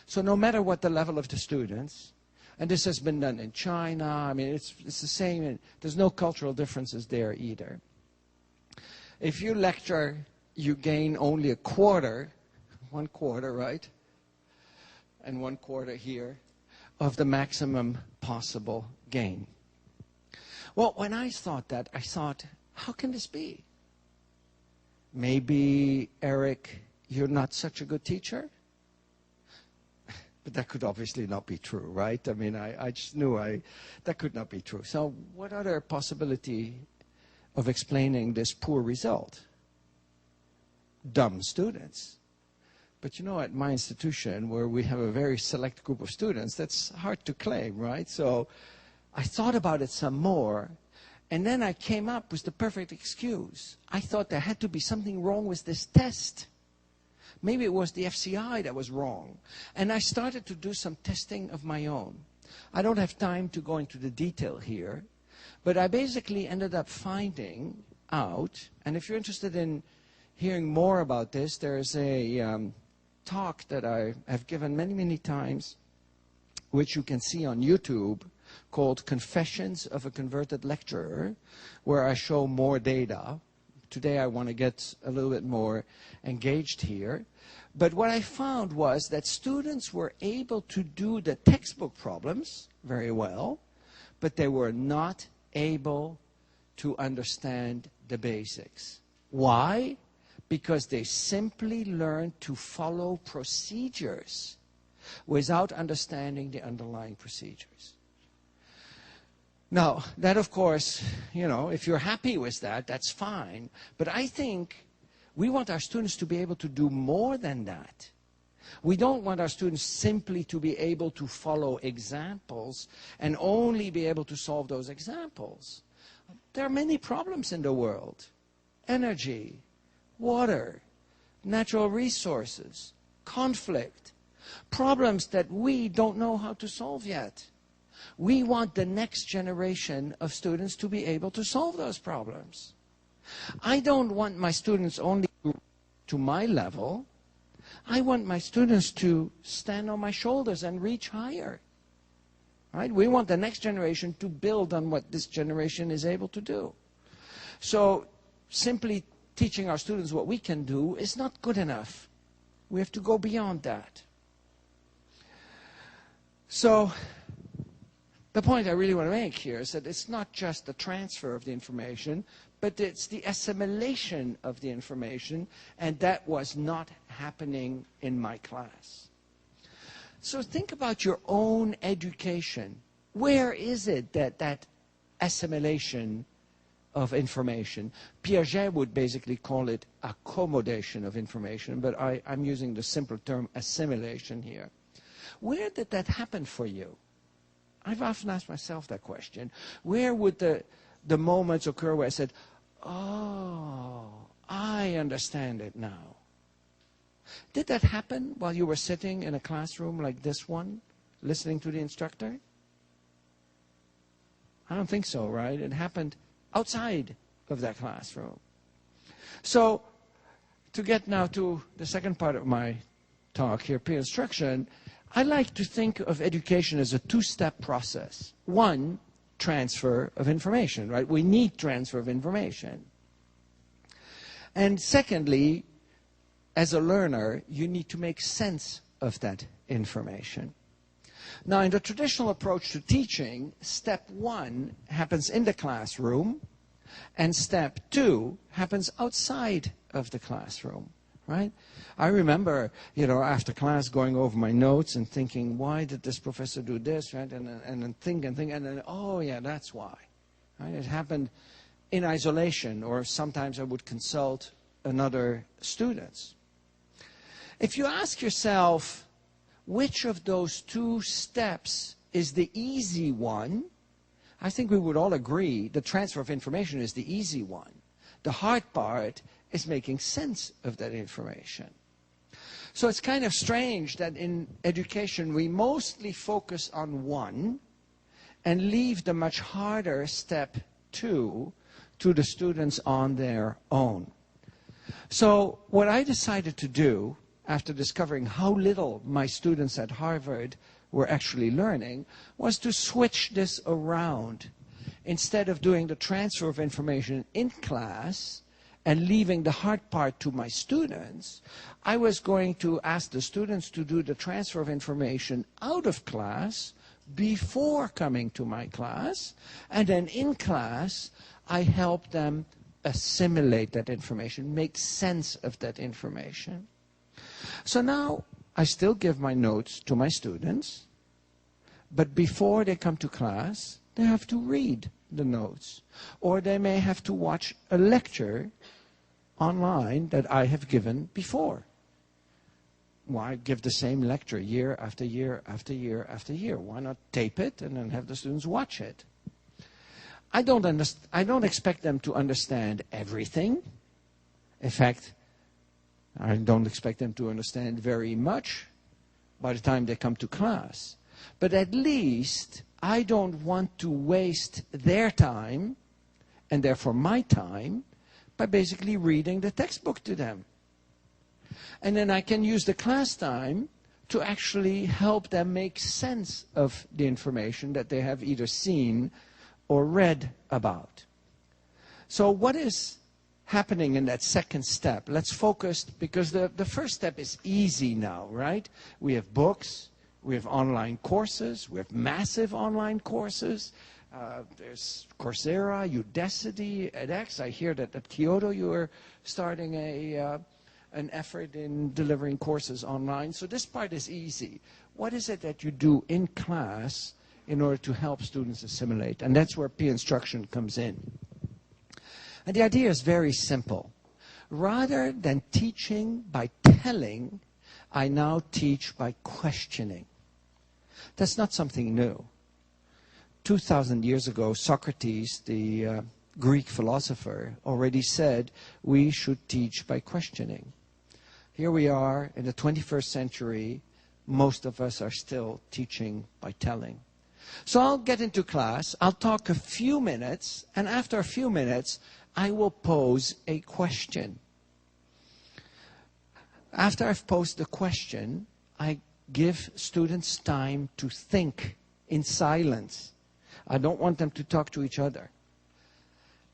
So no matter what the level of the students, and this has been done in China, I mean, it's the same, there's no cultural differences there either. If you lecture, you gain only a quarter, 1/4, right? And 1/4 here of the maximum possible gain. Well, when I thought that, I thought, how can this be? Maybe, Eric, you're not such a good teacher? But that could obviously not be true, right? I mean, I just knew that could not be true. So what other possibility of explaining this poor result? Dumb students. But you know, at my institution, where we have a very select group of students, that's hard to claim, right? So I thought about it some more, and then I came up with the perfect excuse. I thought there had to be something wrong with this test. Maybe it was the FCI that was wrong. And I started to do some testing of my own. I don't have time to go into the detail here, but I basically ended up finding out, and if you're interested in hearing more about this, there's a talk that I have given many, many times, which you can see on YouTube, called Confessions of a Converted Lecturer, where I show more data. Today I want to get a little bit more engaged here. But what I found was that students were able to do the textbook problems very well, but they were not able to understand the basics. Why? Because they simply learned to follow procedures without understanding the underlying procedures. Now, that of course, you know, if you're happy with that, that's fine. But I think we want our students to be able to do more than that. We don't want our students simply to be able to follow examples and only be able to solve those examples. There are many problems in the world. Energy, water, natural resources, conflict, problems that we don't know how to solve yet. We want the next generation of students to be able to solve those problems. I don't want my students only to my level. I want my students to stand on my shoulders and reach higher. Right? We want the next generation to build on what this generation is able to do. So simply teaching our students what we can do is not good enough. We have to go beyond that. So the point I really want to make here is that it's not just the transfer of the information, but it's the assimilation of the information, and that was not happening in my class. So think about your own education. Where is it that that assimilation of information, Piaget would basically call it accommodation of information, but I'm using the simpler term assimilation here. Where did that happen for you? I've often asked myself that question. Where would the moments occur where I said, oh, I understand it now? Did that happen while you were sitting in a classroom like this one, listening to the instructor? I don't think so, right? It happened outside of that classroom. So, to get now to the second part of my talk here, peer instruction, I like to think of education as a two-step process. One, transfer of information, right? We need transfer of information. And secondly, as a learner, you need to make sense of that information. Now, in the traditional approach to teaching, step one happens in the classroom, And step 2 happens outside of the classroom, right? I remember, after class going over my notes and thinking, why did this professor do this, right? And then think, and then, oh yeah, that's why. Right? It happened in isolation, or sometimes I would consult another students. If you ask yourself, which of those 2 steps is the easy one, I think we would all agree the transfer of information is the easy one. The hard part is making sense of that information. So it's kind of strange that in education we mostly focus on one and leave the much harder step 2 to the students on their own. So what I decided to do, after discovering how little my students at Harvard were actually learning, was to switch this around. Instead of doing the transfer of information in class and leaving the hard part to my students, I was going to ask the students to do the transfer of information out of class before coming to my class, and then in class I helped them assimilate that information, make sense of that information. So now I still give my notes to my students, but before they come to class, they have to read the notes. Or they may have to watch a lecture online that I have given before. Why give the same lecture year after year after year after year? Why not tape it and then have the students watch it? I don't expect them to understand everything. In fact, I don't expect them to understand very much by the time they come to class. But at least I don't want to waste their time, and therefore my time, by basically reading the textbook to them. And then I can use the class time to actually help them make sense of the information that they have either seen or read about. So what is happening in that second step? Let's focus, because the first step is easy now, right? We have books, we have online courses, we have massive online courses. There's Coursera, Udacity, edX. I hear that at Kyoto you are starting an effort in delivering courses online. So this part is easy. What is it that you do in class in order to help students assimilate? And that's where peer instruction comes in. And the idea is very simple. Rather than teaching by telling, I now teach by questioning. That's not something new. 2,000 years ago, Socrates, the Greek philosopher, already said we should teach by questioning. Here we are in the 21st century. Most of us are still teaching by telling. So I'll get into class, I'll talk a few minutes, and after a few minutes, I will pose a question. After I've posed the question, I give students time to think in silence. I don't want them to talk to each other,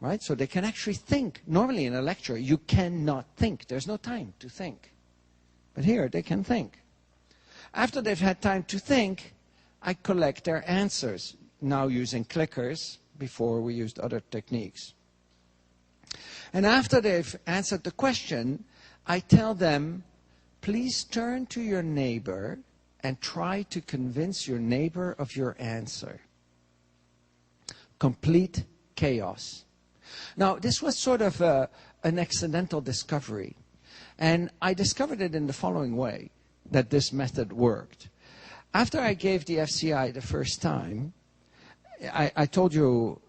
right? So they can actually think. Normally in a lecture, you cannot think. There's no time to think. But here, they can think. After they've had time to think, I collect their answers, now using clickers. Before we used other techniques. And after they've answered the question, I tell them, please turn to your neighbor and try to convince your neighbor of your answer. Complete chaos. Now, this was sort of an accidental discovery. And I discovered it in the following way, that this method worked. After I gave the FCI the first time, I told you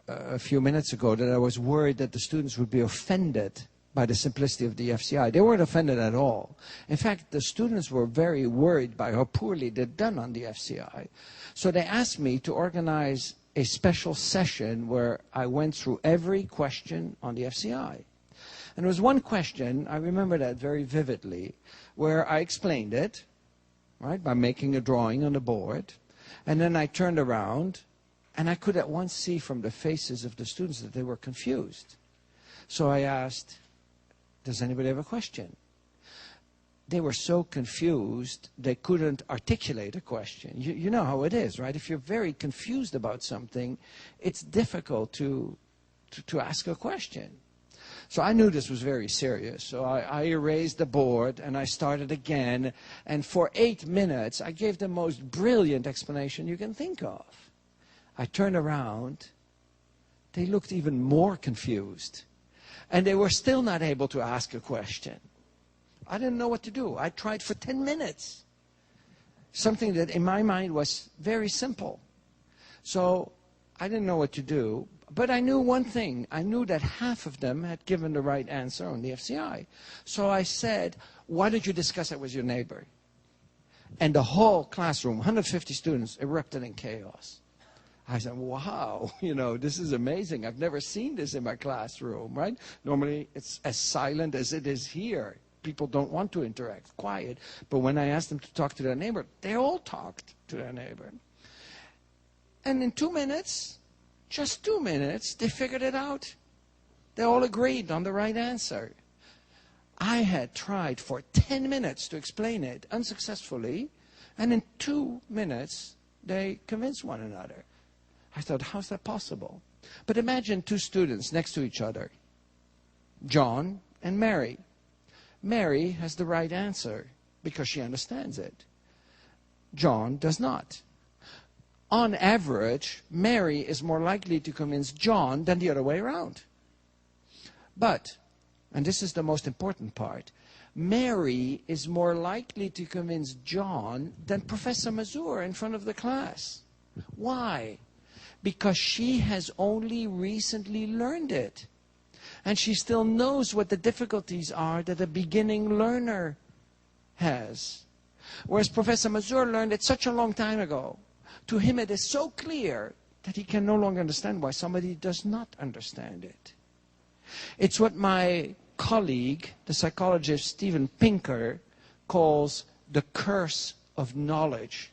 a few minutes ago that I was worried that the students would be offended by the simplicity of the FCI. They weren't offended at all. In fact, the students were very worried by how poorly they'd done on the FCI. So they asked me to organize a special session where I went through every question on the FCI. And there was one question, I remember that very vividly, where I explained it, right, by making a drawing on the board. And then I turned around, and I could at once see from the faces of the students that they were confused. So I asked, does anybody have a question? They were so confused, they couldn't articulate a question. You know how it is, right? If you're very confused about something, it's difficult to to ask a question. So I knew this was very serious. So I erased the board and I started again. And for 8 minutes, I gave the most brilliant explanation you can think of. I turned around. They looked even more confused. And they were still not able to ask a question. I didn't know what to do. I tried for 10 minutes. Something that in my mind was very simple. So I didn't know what to do. But I knew one thing. I knew that half of them had given the right answer on the FCI. So I said, why don't you discuss it with your neighbor? And the whole classroom, 150 students, erupted in chaos. I said, wow, this is amazing. I've never seen this in my classroom, right? Normally, it's as silent as it is here. People don't want to interact, quiet. But when I asked them to talk to their neighbor, they all talked to their neighbor. And in 2 minutes, just 2 minutes, they figured it out. They all agreed on the right answer. I had tried for 10 minutes to explain it unsuccessfully, and in 2 minutes, they convinced one another. I thought, how's that possible? But imagine 2 students next to each other, John and Mary. Mary has the right answer because she understands it. John does not. On average, Mary is more likely to convince John than the other way around. But, and this is the most important part, Mary is more likely to convince John than Professor Mazur in front of the class. Why? Because she has only recently learned it. And she still knows what the difficulties are that a beginning learner has. Whereas Professor Mazur learned it such a long time ago. To him it is so clear that he can no longer understand why somebody does not understand it. It's what my colleague, the psychologist Steven Pinker, calls the curse of knowledge.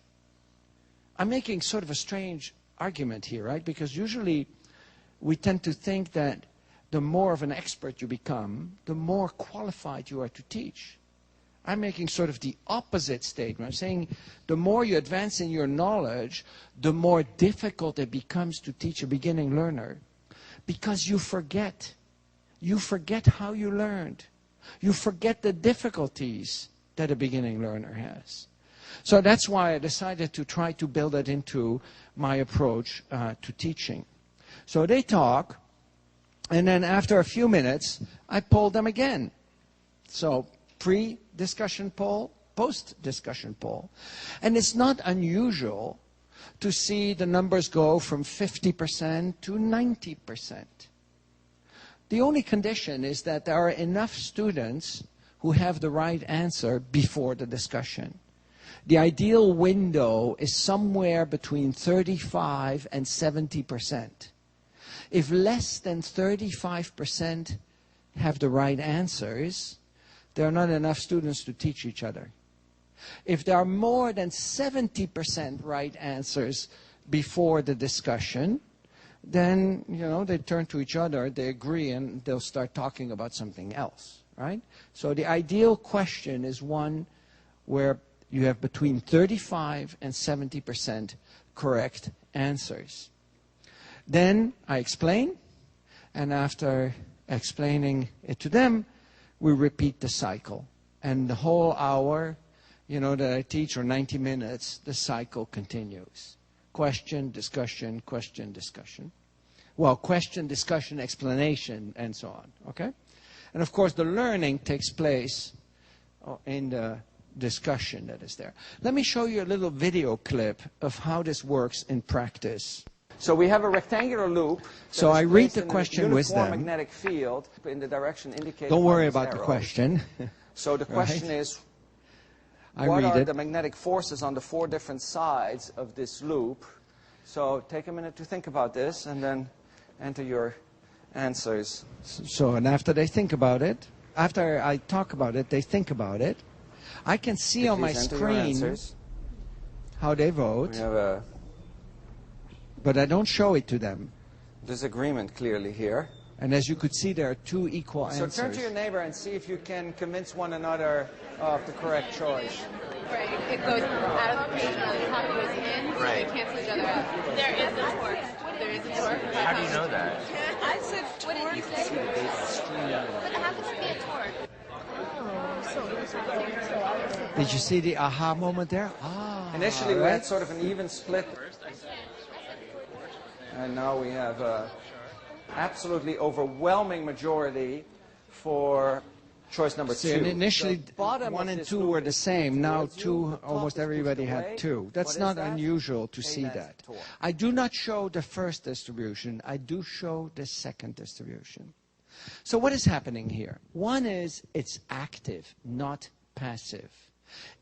I'm making sort of a strange argument here, right? Because usually we tend to think that the more of an expert you become, the more qualified you are to teach. I'm making sort of the opposite statement. I'm saying the more you advance in your knowledge, the more difficult it becomes to teach a beginning learner. Because you forget. You forget how you learned. You forget the difficulties that a beginning learner has. So that's why I decided to try to build it into my approach to teaching. So they talk, and then after a few minutes, I poll them again. So pre-discussion poll, post-discussion poll. And it's not unusual to see the numbers go from 50% to 90%. The only condition is that there are enough students who have the right answer before the discussion. The ideal window is somewhere between 35 and 70%. If less than 35% have the right answers, there are not enough students to teach each other. If there are more than 70% right answers before the discussion, then, they turn to each other, they agree, and they'll start talking about something else, right? So the ideal question is one where you have between 35 and 70% correct answers. Then I explain, and after explaining it to them, we repeat the cycle. And the whole hour, that I teach, or 90 minutes, the cycle continues. Question, discussion, question, discussion. Well, question, discussion, explanation, and so on, okay? And of course, the learning takes place in the discussion that is there. Let me show you a little video clip of how this works in practice. So we have a rectangular loop. So I read the question with them. Magnetic field in the direction indicated. Don't worry about the question. So the question is, what are the magnetic forces on the 4 different sides of this loop? So take a minute to think about this and then enter your answers. So, and after they think about it, after I talk about it, they think about it. I can see on my screen how they vote. We have but I don't show it to them. Disagreement clearly here. And as you could see, there are 2 equal answers. So turn to your neighbor and see if you can convince one another of the correct choice. Right. It goes out of the page and the top goes in, so they cancel each other out. There is this force. there is a tour. How do you know that? I said, what did you say? But how can it be a tour? Oh, so it was happening. Did you see the aha moment there? Ah, Initially, we right? had sort of an even split. And now we have an absolutely overwhelming majority for choice number See, 2. and initially, The bottom 1 of and this 2 loop were the is same. Now towards you. 2, The top almost is everybody pushed had away. 2. That's What is not that? unusual to A see that. mentor. I do not show the first distribution. I do show the second distribution. So what is happening here? One is it's active, not passive.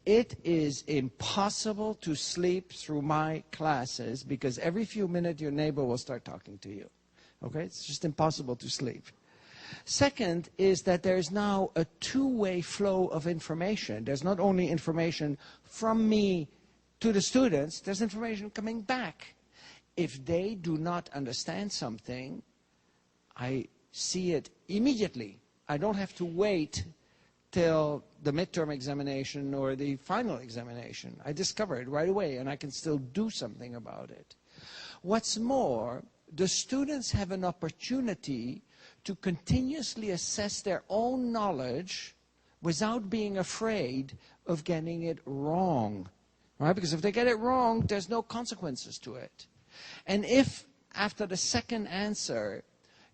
It is impossible to sleep through my classes because every few minutes your neighbor will start talking to you. Okay? It's just impossible to sleep. Second is that there is now a two-way flow of information. There's not only information from me to the students, there's information coming back. If they do not understand something, I see it immediately. I don't have to wait till the midterm examination or the final examination. I discover it right away and I can still do something about it. What's more, the students have an opportunity to continuously assess their own knowledge without being afraid of getting it wrong. Right? Because if they get it wrong, there's no consequences to it. And if after the second answer,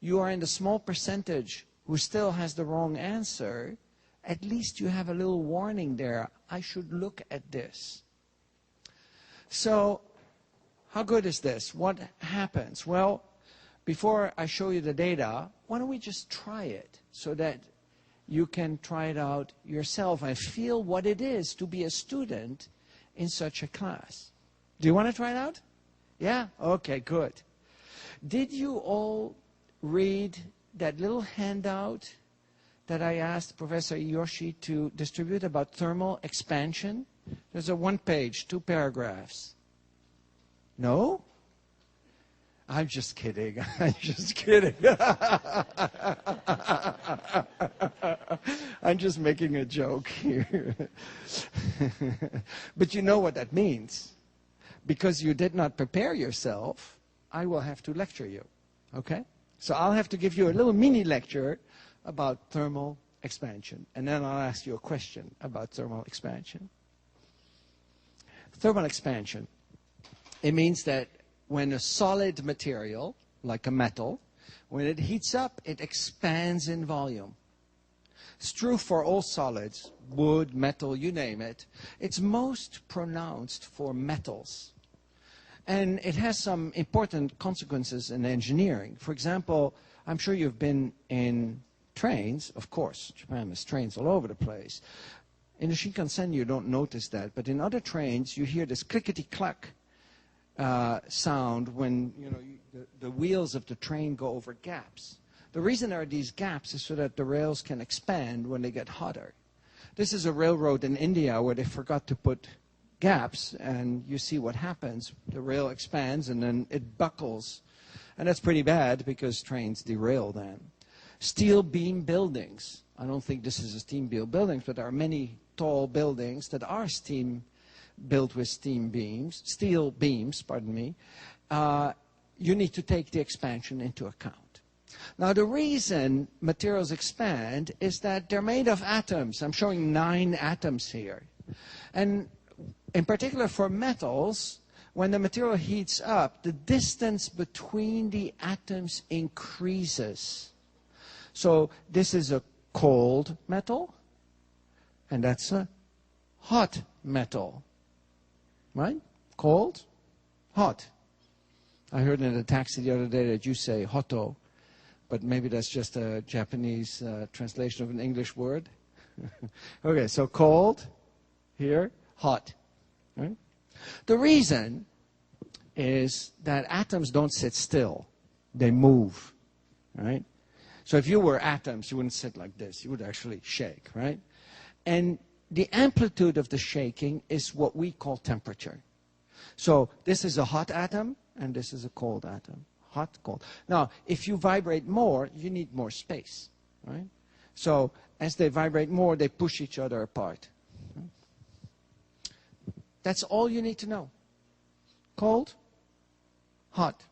you are in the small percentage who still has the wrong answer, at least you have a little warning there. I should look at this. So, how good is this? What happens? Well, before I show you the data, why don't we just try it so that you can try it out yourself and feel what it is to be a student in such a class. Do you want to try it out? Yeah? Okay, good. Did you all read that little handout that I asked Professor Yoshi to distribute about thermal expansion? There's a 1 page, 2 paragraphs. No? I'm just kidding. I'm just kidding. I'm just making a joke here. But you know what that means. Because you did not prepare yourself, I will have to lecture you. Okay? So I'll have to give you a little mini lecture about thermal expansion. And then I'll ask you a question about thermal expansion. Thermal expansion. It means that when a solid material, like a metal, when it heats up, it expands in volume. It's true for all solids, wood, metal, you name it. It's most pronounced for metals. And it has some important consequences in engineering. For example, I'm sure you've been in trains. Of course, Japan has trains all over the place. In the Shinkansen, you don't notice that. But in other trains, you hear this clickety-clack sound when the wheels of the train go over gaps. The reason there are these gaps is so that the rails can expand when they get hotter. This is a railroad in India where they forgot to put gaps, and you see what happens. The rail expands and then it buckles. And that's pretty bad because trains derail then. Steel beam buildings. I don't think this is a steam beam building, but there are many tall buildings that are built with steel beams, pardon me. You need to take the expansion into account. Now, the reason materials expand is that they're made of atoms. I'm showing 9 atoms here. And in particular for metals, when the material heats up, the distance between the atoms increases. So this is a cold metal, and that's a hot metal. Right? Cold, hot. I heard in a taxi the other day that you say hoto, but maybe that's just a Japanese translation of an English word. Okay, so cold, here, hot. Right? The reason is that atoms don't sit still. They move. Right? So if you were atoms, you wouldn't sit like this. You would actually shake, right? And the amplitude of the shaking is what we call temperature. So this is a hot atom, and this is a cold atom. Hot, cold. Now, if you vibrate more, you need more space, right? So as they vibrate more, they push each other apart. That's all you need to know. Cold, hot.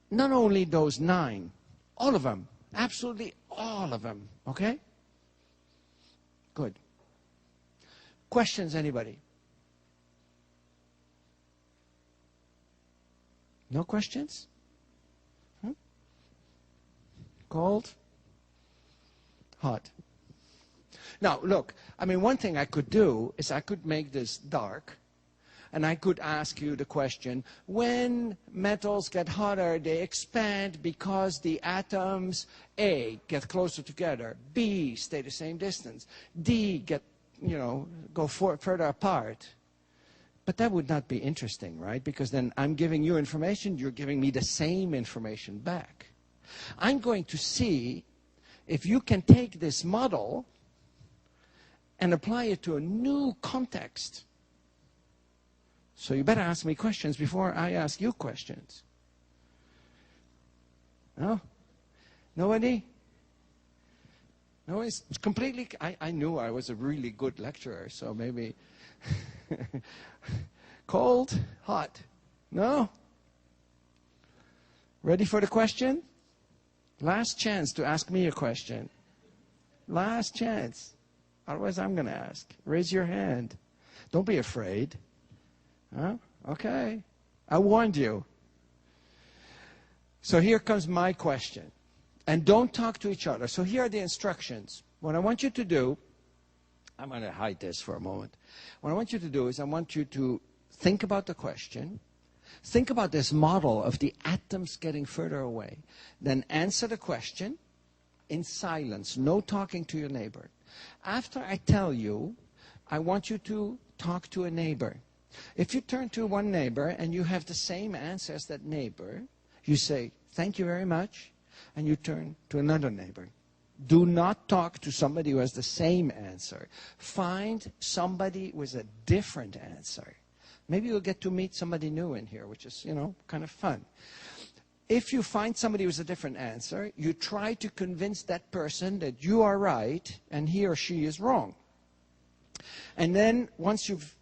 not only those 9, all of them, absolutely all of them, okay? Good. Questions, anybody? No questions? Cold? Hot? Now, look, I mean, one thing I could do is I could make this dark, and I could ask you the question, when metals get hotter, they expand because the atoms, A, get closer together, B, stay the same distance, D, get, go further apart. But that would not be interesting, right? Because then I'm giving you information, you're giving me the same information back. I'm going to see if you can take this model and apply it to a new context. So you better ask me questions before I ask you questions. No? Nobody? No, it's completely, I knew I was a really good lecturer, so maybe cold, hot. No? Ready for the question? Last chance to ask me a question. Last chance. Otherwise, I'm going to ask. Raise your hand. Don't be afraid. Huh? Okay. I warned you. So here comes my question. And don't talk to each other. So here are the instructions. What I want you to do, I'm going to hide this for a moment. What I want you to do is I want you to think about the question. Think about this model of the atoms getting further away. Then answer the question in silence. No talking to your neighbor. After I tell you, I want you to talk to a neighbor. If you turn to one neighbor and you have the same answer as that neighbor, you say, thank you very much, and you turn to another neighbor. Do not talk to somebody who has the same answer. Find somebody with a different answer. Maybe you'll get to meet somebody new in here, which is, kind of fun. If you find somebody with a different answer, you try to convince that person that you are right and he or she is wrong. And then once you've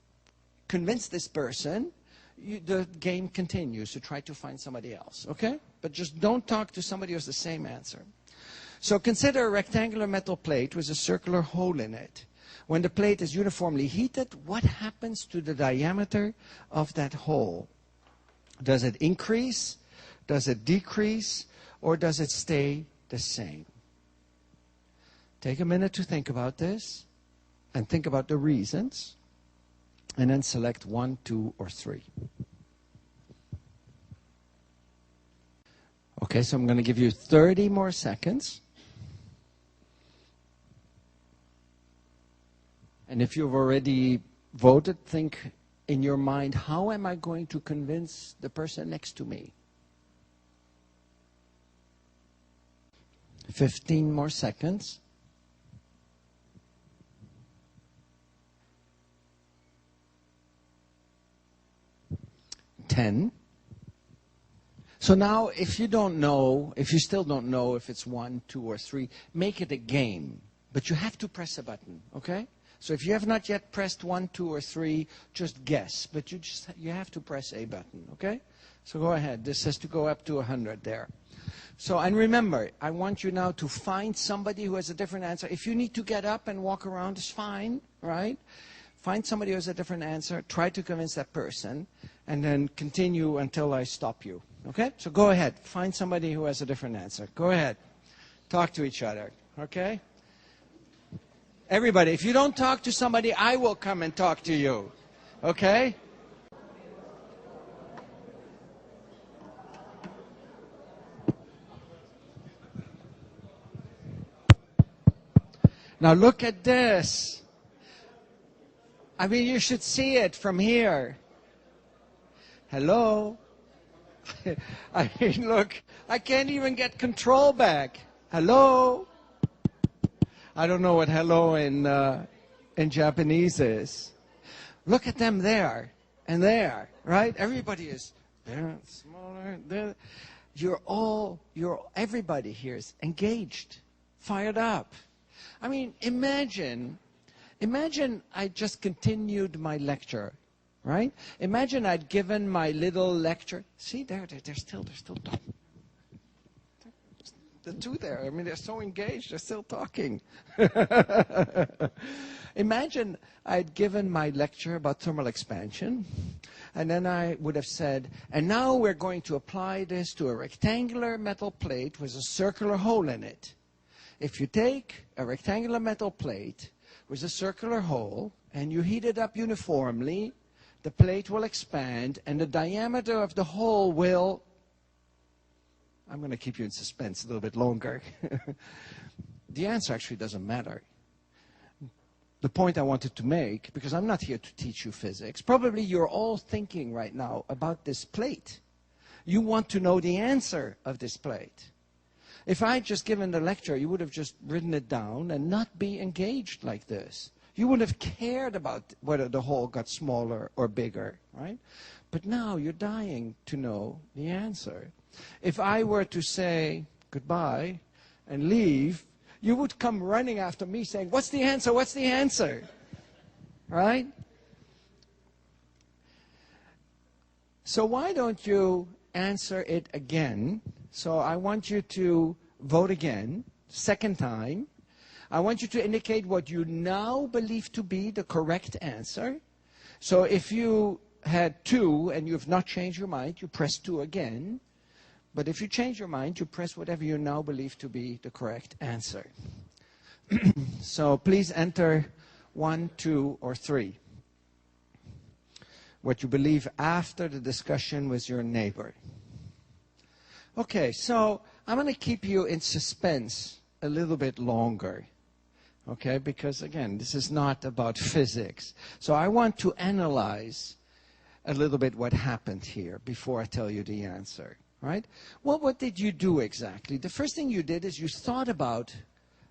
convinced this person, the game continues to try to find somebody else, okay? But just don't talk to somebody who has the same answer. So consider a rectangular metal plate with a circular hole in it. When the plate is uniformly heated, what happens to the diameter of that hole? Does it increase? Does it decrease? Or does it stay the same? Take a minute to think about this and think about the reasons. And then select 1, 2, or 3. Okay, so I'm going to give you 30 more seconds. And if you've already voted, think in your mind, how am I going to convince the person next to me? 15 more seconds. 10. So now, if you still don't know if it's 1, 2, or 3, make it a game. But you have to press a button, okay? So if you have not yet pressed 1, 2, or 3, just guess. But you have to press a button, okay? So go ahead. This has to go up to 100 there. So, and remember, I want you now to find somebody who has a different answer. If you need to get up and walk around, it's fine, right? Find somebody who has a different answer. Try to convince that person. And then continue until I stop you. Okay? So go ahead. Find somebody who has a different answer. Go ahead. Talk to each other. Okay? Everybody, if you don't talk to somebody, I will come and talk to you. Okay? Now look at this. I mean, you should see it from here. Hello? I mean, look, I can't even get control back. Hello? I don't know what hello in Japanese is. Look at them there and there, right? Everybody is there, smaller, there. Everybody here is engaged, fired up. I mean, imagine I just continued my lecture, right? Imagine I'd given my little lecture. See, they're still talking. the two there. I mean, they're so engaged, they're still talking. Imagine I'd given my lecture about thermal expansion, and then I would have said, and now we're going to apply this to a rectangular metal plate with a circular hole in it. If you take a rectangular metal plate with a circular hole, and you heat it up uniformly, the plate will expand, and the diameter of the hole will... I'm going to keep you in suspense a little bit longer. The answer actually doesn't matter. The point I wanted to make, because I'm not here to teach you physics, probably you're all thinking right now about this plate. You want to know the answer of this plate. If I'd just given the lecture, you would have just written it down and not be engaged like this. You wouldn't have cared about whether the hole got smaller or bigger, right? But now you're dying to know the answer. If I were to say goodbye and leave, you would come running after me saying, what's the answer? What's the answer? Right? So why don't you answer it again? So I want you to vote again, second time. I want you to indicate what you now believe to be the correct answer. So if you had 2 and you have not changed your mind, you press 2 again. But if you change your mind, you press whatever you now believe to be the correct answer. So please enter 1, 2, or 3. What you believe after the discussion with your neighbor. Okay, so I'm going to keep you in suspense a little bit longer. Okay, because again, this is not about physics. So I want to analyze a little bit what happened here before I tell you the answer. Right? Well, what did you do exactly? The first thing you did is you thought about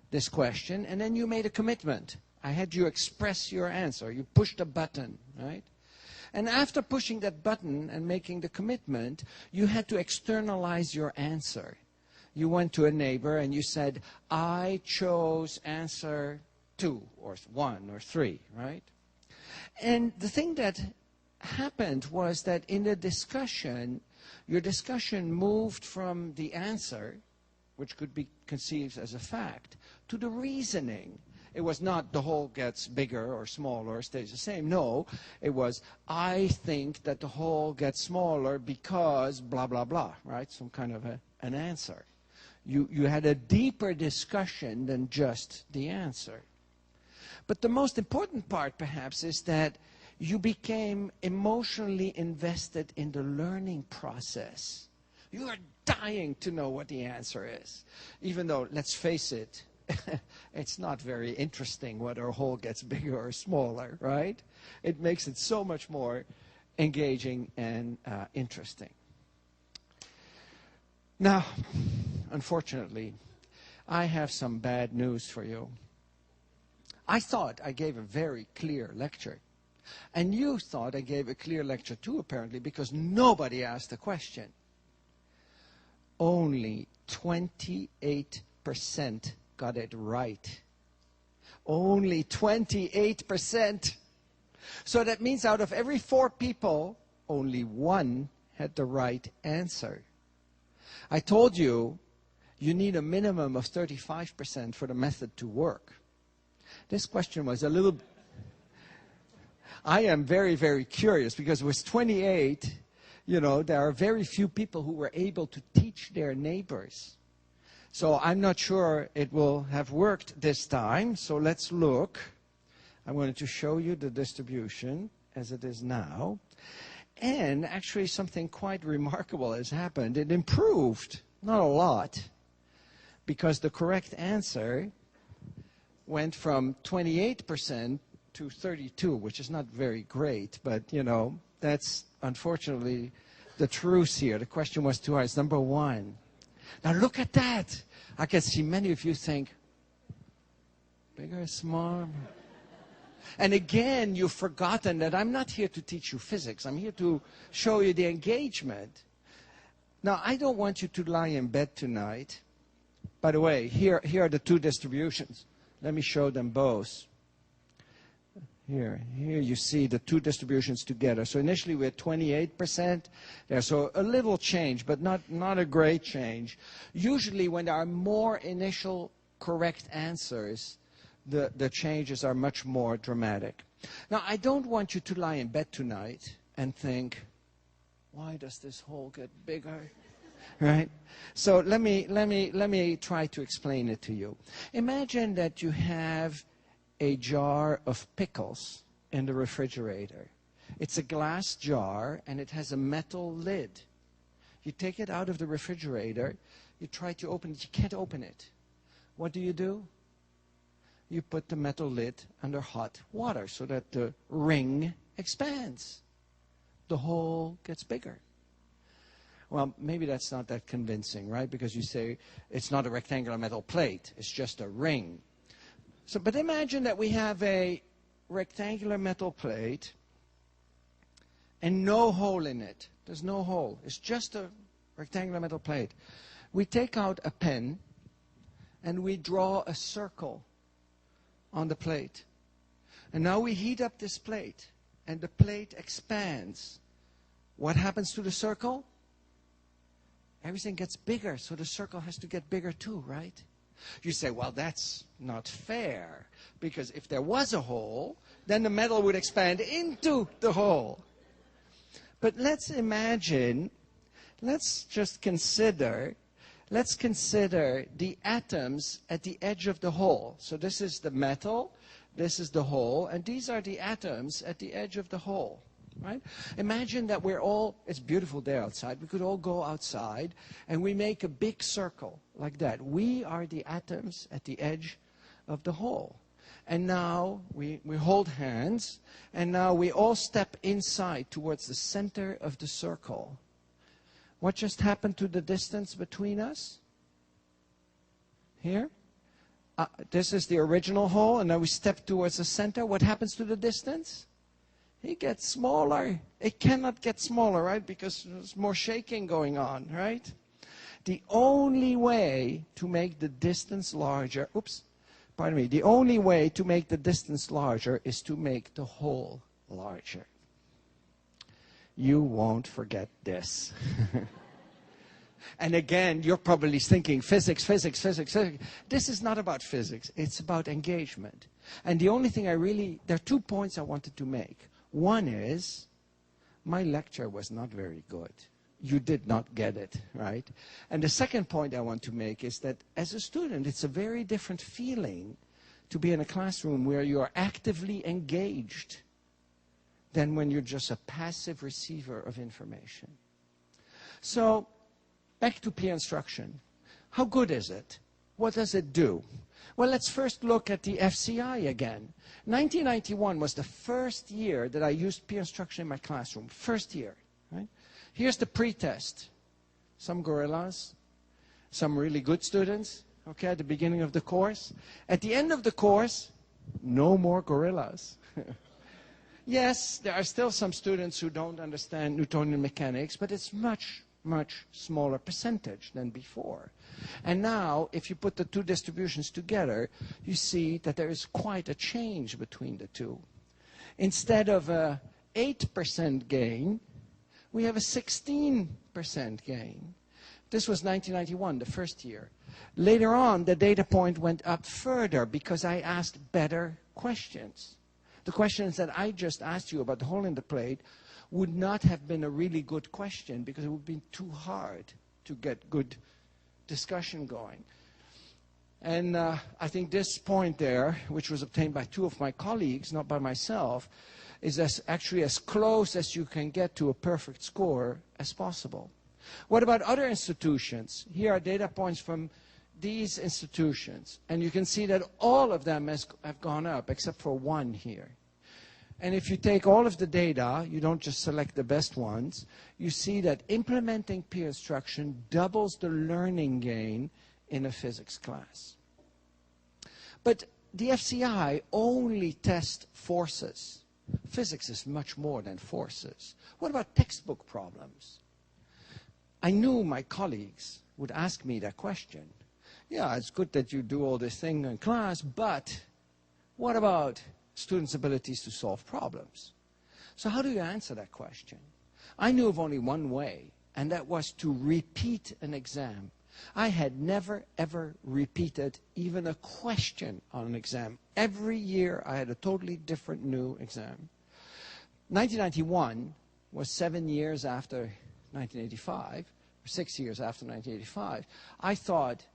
this question, and then you made a commitment. I had you express your answer. You pushed a button, right? And after pushing that button and making the commitment, you had to externalize your answer. You went to a neighbor and you said, I chose answer 2 or 1 or 3, right? And the thing that happened was that in the discussion, your discussion moved from the answer, which could be conceived as a fact, to the reasoning. It was not the hole gets bigger or smaller or stays the same. No, it was, I think that the hole gets smaller because blah, blah, blah, right? Some kind of an answer. You had a deeper discussion than just the answer. But the most important part, perhaps, is that you became emotionally invested in the learning process. You are dying to know what the answer is. Even though, let's face it, it's not very interesting whether a hole gets bigger or smaller, right? It makes it so much more engaging and interesting. Now, unfortunately, I have some bad news for you. I thought I gave a very clear lecture. And you thought I gave a clear lecture too, apparently, because nobody asked a question. Only 28% got it right. Only 28%. So that means out of every 4 people, only 1 had the right answer. I told you, you need a minimum of 35% for the method to work. This question was a little... I am very, very curious because with 28, you know, there are very few people who were able to teach their neighbors. So I'm not sure it will have worked this time. So let's look. I'm going to show you the distribution as it is now. And actually something quite remarkable has happened. It improved, not a lot, because the correct answer went from 28% to 32, which is not very great, but, you know, that's unfortunately the truth here. The question was too hard. It's number 1. Now look at that. I can see many of you think, bigger, smaller. And again, you've forgotten that I'm not here to teach you physics. I'm here to show you the engagement. Now, I don't want you to lie in bed tonight. By the way, here are the 2 distributions. Let me show them both. Here you see the two distributions together. So initially we had 28% there, so a little change, but not a great change. Usually when there are more initial correct answers, the changes are much more dramatic. Now, I don't want you to lie in bed tonight and think, why does this hole get bigger? Right? So let me try to explain it to you. Imagine that you have a jar of pickles in the refrigerator. It's a glass jar and it has a metal lid. You take it out of the refrigerator, you try to open it, you can't open it. What do? You put the metal lid under hot water so that the ring expands. The hole gets bigger. Well, maybe that's not that convincing, right? Because you say it's not a rectangular metal plate, it's just a ring. So, but imagine that we have a rectangular metal plate and no hole in it. There's no hole. It's just a rectangular metal plate. We take out a pen and we draw a circle on the plate. And now we heat up this plate and the plate expands. What happens to the circle? Everything gets bigger, so the circle has to get bigger too, right? You say, well, that's not fair, because if there was a hole, then the metal would expand into the hole. But let's just consider the atoms at the edge of the hole. So this is the metal, this is the hole, and these are the atoms at the edge of the hole. Right? Imagine that it's a beautiful day outside, we could all go outside and we make a big circle like that. We are the atoms at the edge of the hole. And now we hold hands, and now we all step inside towards the center of the circle. What just happened to the distance between us? Here? This is the original hole, and now we step towards the center. What happens to the distance? It gets smaller. It cannot get smaller, right? Because there's more shaking going on, right? The only way to make the distance larger, the only way to make the distance larger is to make the hole larger. You won't forget this. And again, you're probably thinking physics. This is not about physics. It's about engagement. And the only thing there are 2 points I wanted to make. One is, my lecture was not very good. You did not get it, right? And the second point I want to make is that as a student, it's a very different feeling to be in a classroom where you are actively engaged than when you're just a passive receiver of information. So, back to peer instruction. How good is it? What does it do? Well, let's first look at the FCI again. 1991 was the first year that I used peer instruction in my classroom. First year, right? Here's the pretest. Some gorillas, some really good students, okay, at the beginning of the course. At the end of the course, no more gorillas. Yes, there are still some students who don't understand Newtonian mechanics, but it's much smaller percentage than before. And now, if you put the two distributions together, you see that there is quite a change between the two. Instead of a 8% gain, we have a 16% gain. This was 1991, the first year. Later on, the data point went up further because I asked better questions. The questions that I just asked you about the hole in the plate would not have been a really good question because it would have been too hard to get good discussion going. And I think this point there, which was obtained by two of my colleagues, not by myself, is actually as close as you can get to a perfect score as possible. What about other institutions? Here are data points from these institutions. And you can see that all of them have gone up, except for one here. And if you take all of the data, you don't just select the best ones, you see that implementing peer instruction doubles the learning gain in a physics class. But the FCI only tests forces. Physics is much more than forces. What about textbook problems? I knew my colleagues would ask me that question. Yeah, it's good that you do all this thing in class, but what about students' abilities to solve problems. So how do you answer that question? I knew of only one way, and that was to repeat an exam. I had never, ever repeated even a question on an exam. Every year I had a totally different new exam. 1991 was 7 years after 1985, or 6 years after 1985. I thought,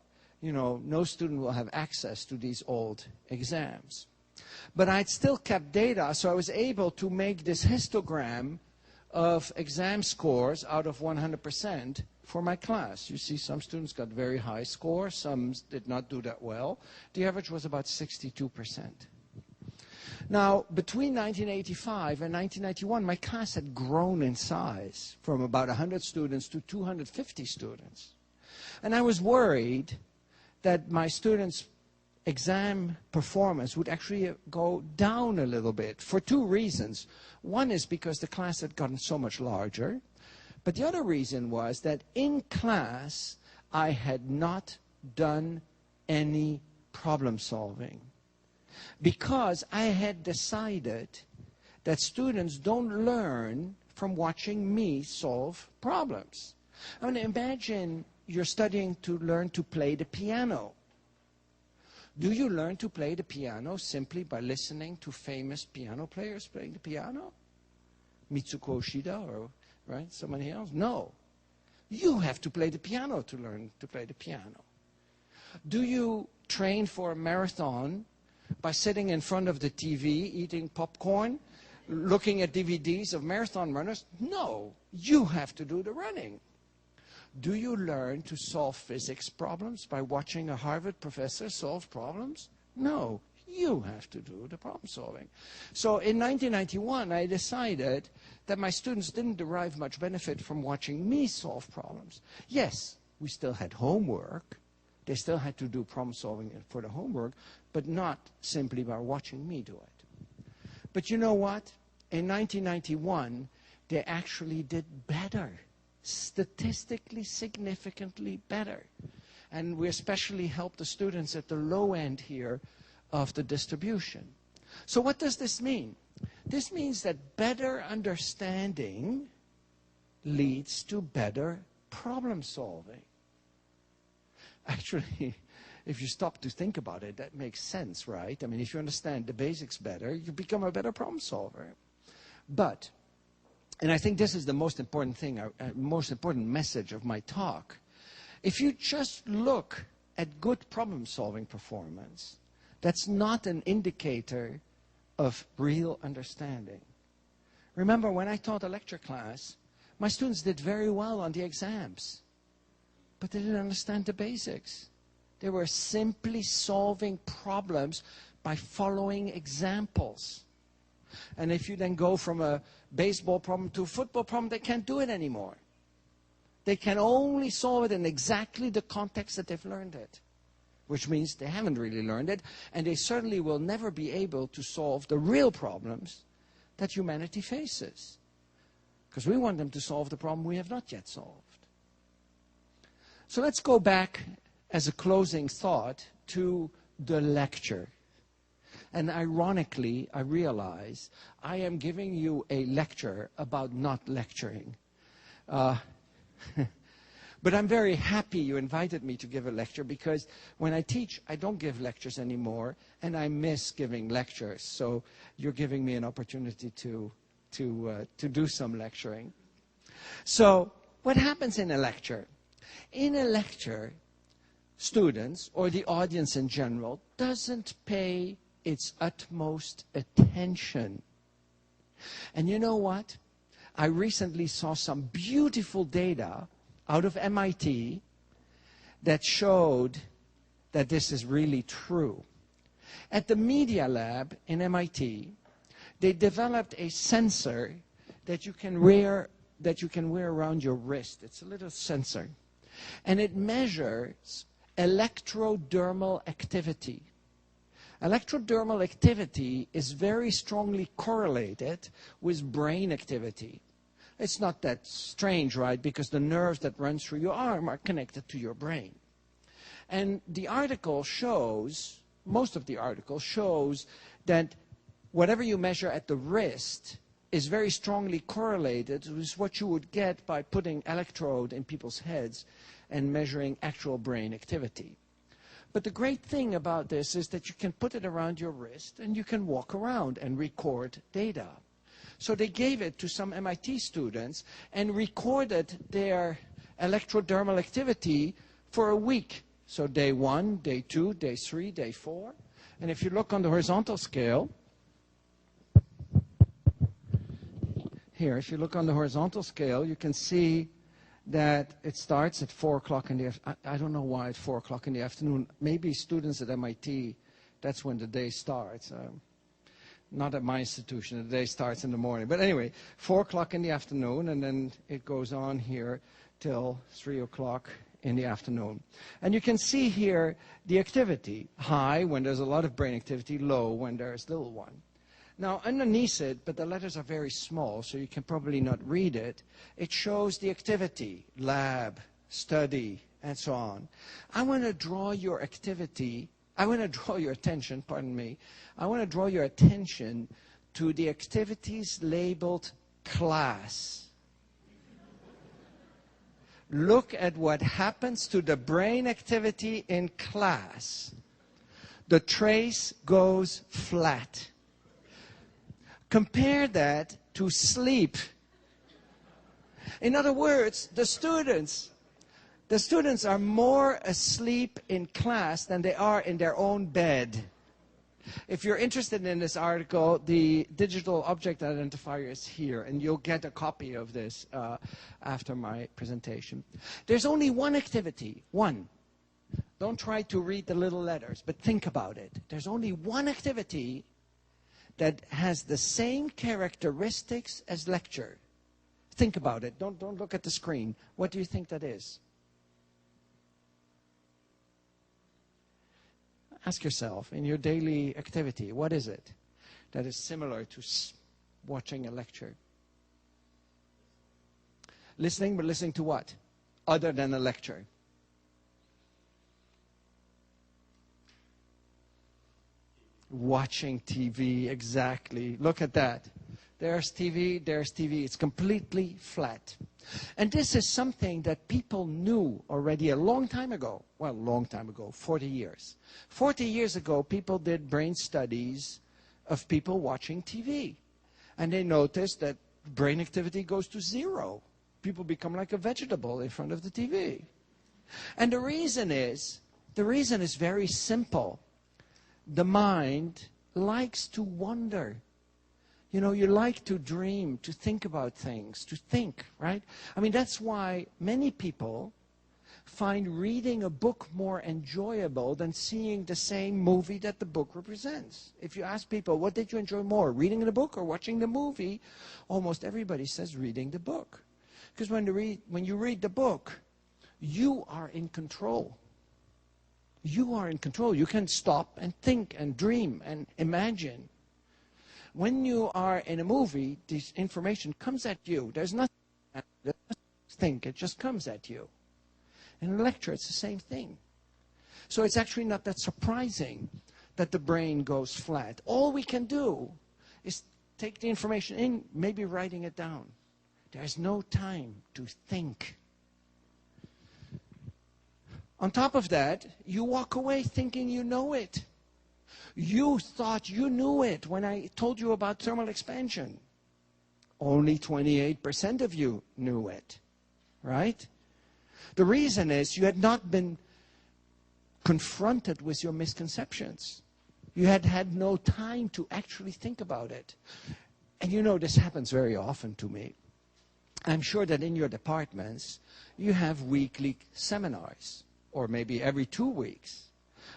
you know, no student will have access to these old exams. But I'd still kept data, so I was able to make this histogram of exam scores out of 100% for my class. You see, some students got very high scores, some did not do that well. The average was about 62%. Now, between 1985 and 1991, my class had grown in size from about 100 students to 250 students. And I was worried that my students' exam performance would actually go down a little bit for two reasons. One is because the class had gotten so much larger, but the other reason was that in class I had not done any problem solving, because I had decided that students don't learn from watching me solve problems. I mean, imagine you're studying to learn to play the piano. Do you learn to play the piano simply by listening to famous piano players playing the piano? Mitsuko Oshida or right, somebody else? No. You have to play the piano to learn to play the piano. Do you train for a marathon by sitting in front of the TV, eating popcorn, looking at DVDs of marathon runners? No. You have to do the running. Do you learn to solve physics problems by watching a Harvard professor solve problems? No. You have to do the problem solving. So in 1991, I decided that my students didn't derive much benefit from watching me solve problems. Yes, we still had homework. They still had to do problem solving for the homework, but not simply by watching me do it. But you know what? In 1991, they actually did better. Statistically significantly better. And we especially help the students at the low end here of the distribution. So what does this mean? This means that better understanding leads to better problem solving. Actually, if you stop to think about it, that makes sense, right? I mean, if you understand the basics better, you become a better problem solver. But and I think this is the most important thing, most important message of my talk. If you just look at good problem-solving performance, that's not an indicator of real understanding. Remember, when I taught a lecture class, my students did very well on the exams, but they didn't understand the basics. They were simply solving problems by following examples. And if you then go from a baseball problem to a football problem, they can't do it anymore. They can only solve it in exactly the context that they've learned it, which means they haven't really learned it, and they certainly will never be able to solve the real problems that humanity faces. Because we want them to solve the problem we have not yet solved. So let's go back as a closing thought to the lecture. And ironically, I realize I am giving you a lecture about not lecturing. But I'm very happy you invited me to give a lecture, because when I teach, I don't give lectures anymore, and I miss giving lectures. So you're giving me an opportunity to do some lecturing. So what happens in a lecture? In a lecture, students, or the audience in general, doesn't pay its utmost attention. And you know what? I recently saw some beautiful data out of MIT that showed that this is really true. At the Media Lab in MIT, they developed a sensor that you can wear around your wrist. It's a little sensor. And it measures electrodermal activity. Electrodermal activity is very strongly correlated with brain activity. It's not that strange, right? Because the nerves that run through your arm are connected to your brain. And the article shows, most of the article shows that whatever you measure at the wrist is very strongly correlated with what you would get by putting electrode in people's heads and measuring actual brain activity. But the great thing about this is that you can put it around your wrist and you can walk around and record data. So they gave it to some MIT students and recorded their electrodermal activity for a week. So day 1, day 2, day 3, day 4. And if you look on the horizontal scale, here, if you look on the horizontal scale, you can see that it starts at 4 o'clock in the afternoon. I don't know why at 4 o'clock in the afternoon. Maybe students at MIT, that's when the day starts. Not at my institution, the day starts in the morning. But anyway, 4 o'clock in the afternoon, and then it goes on here till 3 o'clock in the afternoon. And you can see here the activity. High when there's a lot of brain activity, low when there's little one. Now, underneath it, but the letters are very small, so you can probably not read it, it shows the activity, lab, study, and so on. I want to draw your activity, I want to draw your attention, pardon me, I want to draw your attention to the activities labeled class. Look at what happens to the brain activity in class. The trace goes flat. Compare that to sleep. In other words, the students are more asleep in class than they are in their own bed. If you're interested in this article, the digital object identifier is here, and you'll get a copy of this after my presentation. There's only one activity, one. Don't try to read the little letters, but think about it. There's only one activity that has the same characteristics as lecture. Think about it. Don't look at the screen. What do you think that is? Ask yourself, in your daily activity, what is it that is similar to watching a lecture? Listening, but listening to what? Other than a lecture. Watching TV, exactly. Look at that. There's TV, there's TV. It's completely flat. And this is something that people knew already a long time ago. Well, a long time ago, 40 years. 40 years ago, people did brain studies of people watching TV. And they noticed that brain activity goes to 0. People become like a vegetable in front of the TV. And the reason is very simple. The mind likes to wonder. You know, you like to dream, to think about things, to think, right? I mean, that's why many people find reading a book more enjoyable than seeing the same movie that the book represents. If you ask people, what did you enjoy more, reading the book or watching the movie? Almost everybody says reading the book. Because when you read the book, you are in control. You are in control. You can stop and think and dream and imagine. When you are in a movie, this information comes at you. There's nothing to think. It just comes at you. In a lecture, it's the same thing. So it's actually not that surprising that the brain goes flat. All we can do is take the information in, maybe writing it down. There's no time to think. On top of that, you walk away thinking you know it. You thought you knew it when I told you about thermal expansion. Only 28% of you knew it, right? The reason is you had not been confronted with your misconceptions. You had had no time to actually think about it. And you know, this happens very often to me. I'm sure that in your departments, you have weekly seminars, or maybe every 2 weeks.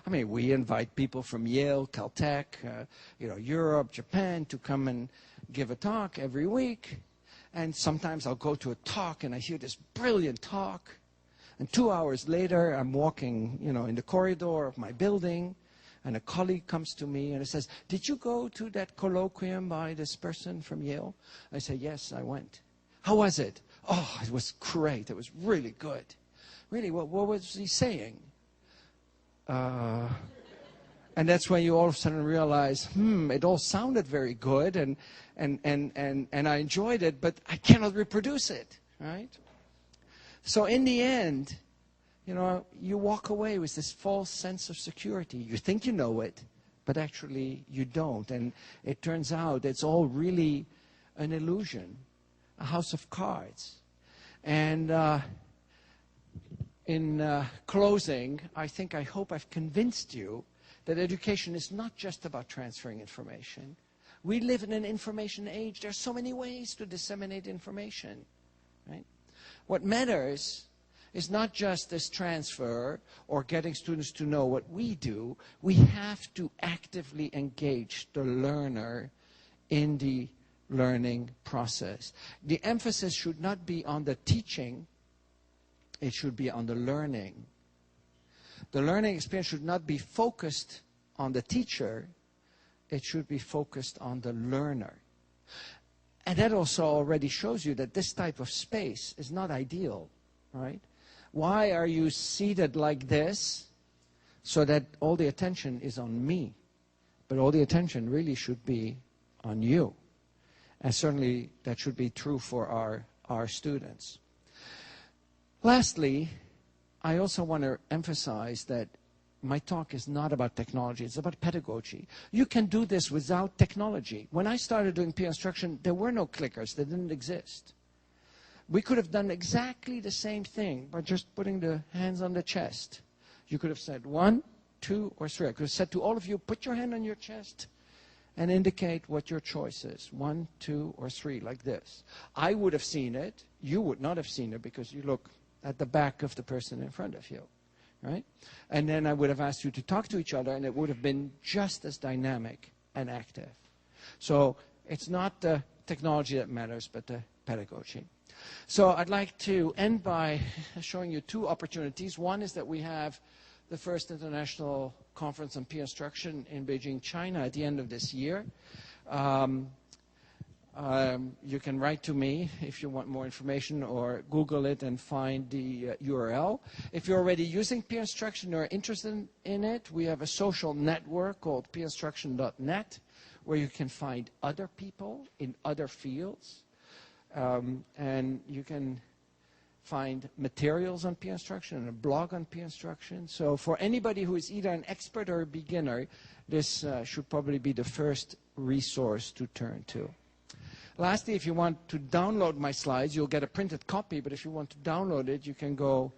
I mean, we invite people from Yale, Caltech, Europe, Japan to come and give a talk every week. And sometimes I'll go to a talk and I hear this brilliant talk. And 2 hours later, I'm walking, in the corridor of my building, and a colleague comes to me and he says, "Did you go to that colloquium by this person from Yale?" I say, "Yes, I went." "How was it?" "Oh, it was great. It was really good." "Really? What was he saying?" And that's when you all of a sudden realize, it all sounded very good, and I enjoyed it, but I cannot reproduce it, right? So in the end, you know, you walk away with this false sense of security. You think you know it, but actually you don't. And it turns out it's all really an illusion, a house of cards. And in closing, I hope I've convinced you that education is not just about transferring information. We live in an information age. There are so many ways to disseminate information, right? What matters is not just this transfer or getting students to know what we do. We have to actively engage the learner in the learning process. The emphasis should not be on the teaching. It should be on the learning. The learning experience should not be focused on the teacher. It should be focused on the learner. And that also already shows you that this type of space is not ideal, right? Why are you seated like this? So that all the attention is on me. But all the attention really should be on you. And certainly that should be true for our students. Lastly, I also want to emphasize that my talk is not about technology, it's about pedagogy. You can do this without technology. When I started doing peer instruction, there were no clickers, they didn't exist. We could have done exactly the same thing by just putting the hands on the chest. You could have said 1, 2, or 3. I could have said to all of you, put your hand on your chest and indicate what your choice is. 1, 2, or 3, like this. I would have seen it. You would not have seen it because you look at the back of the person in front of you, right? And then I would have asked you to talk to each other, and it would have been just as dynamic and active. So it's not the technology that matters, but the pedagogy. So I'd like to end by showing you 2 opportunities. One is that we have the first international conference on peer instruction in Beijing, China at the end of this year. You can write to me if you want more information, or Google it and find the URL. If you're already using peer instruction or interested in it, we have a social network called peerinstruction.net where you can find other people in other fields. And you can find materials on peer instruction and a blog on peer instruction. So for anybody who is either an expert or a beginner, this should probably be the first resource to turn to. Lastly, if you want to download my slides, you'll get a printed copy, but if you want to download it, you can go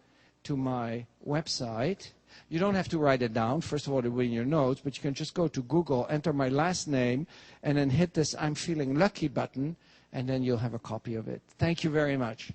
to my website. You don't have to write it down. First of all, it will be in your notes, but you can just go to Google, enter my last name, and then hit this I'm feeling lucky button, and then you'll have a copy of it. Thank you very much.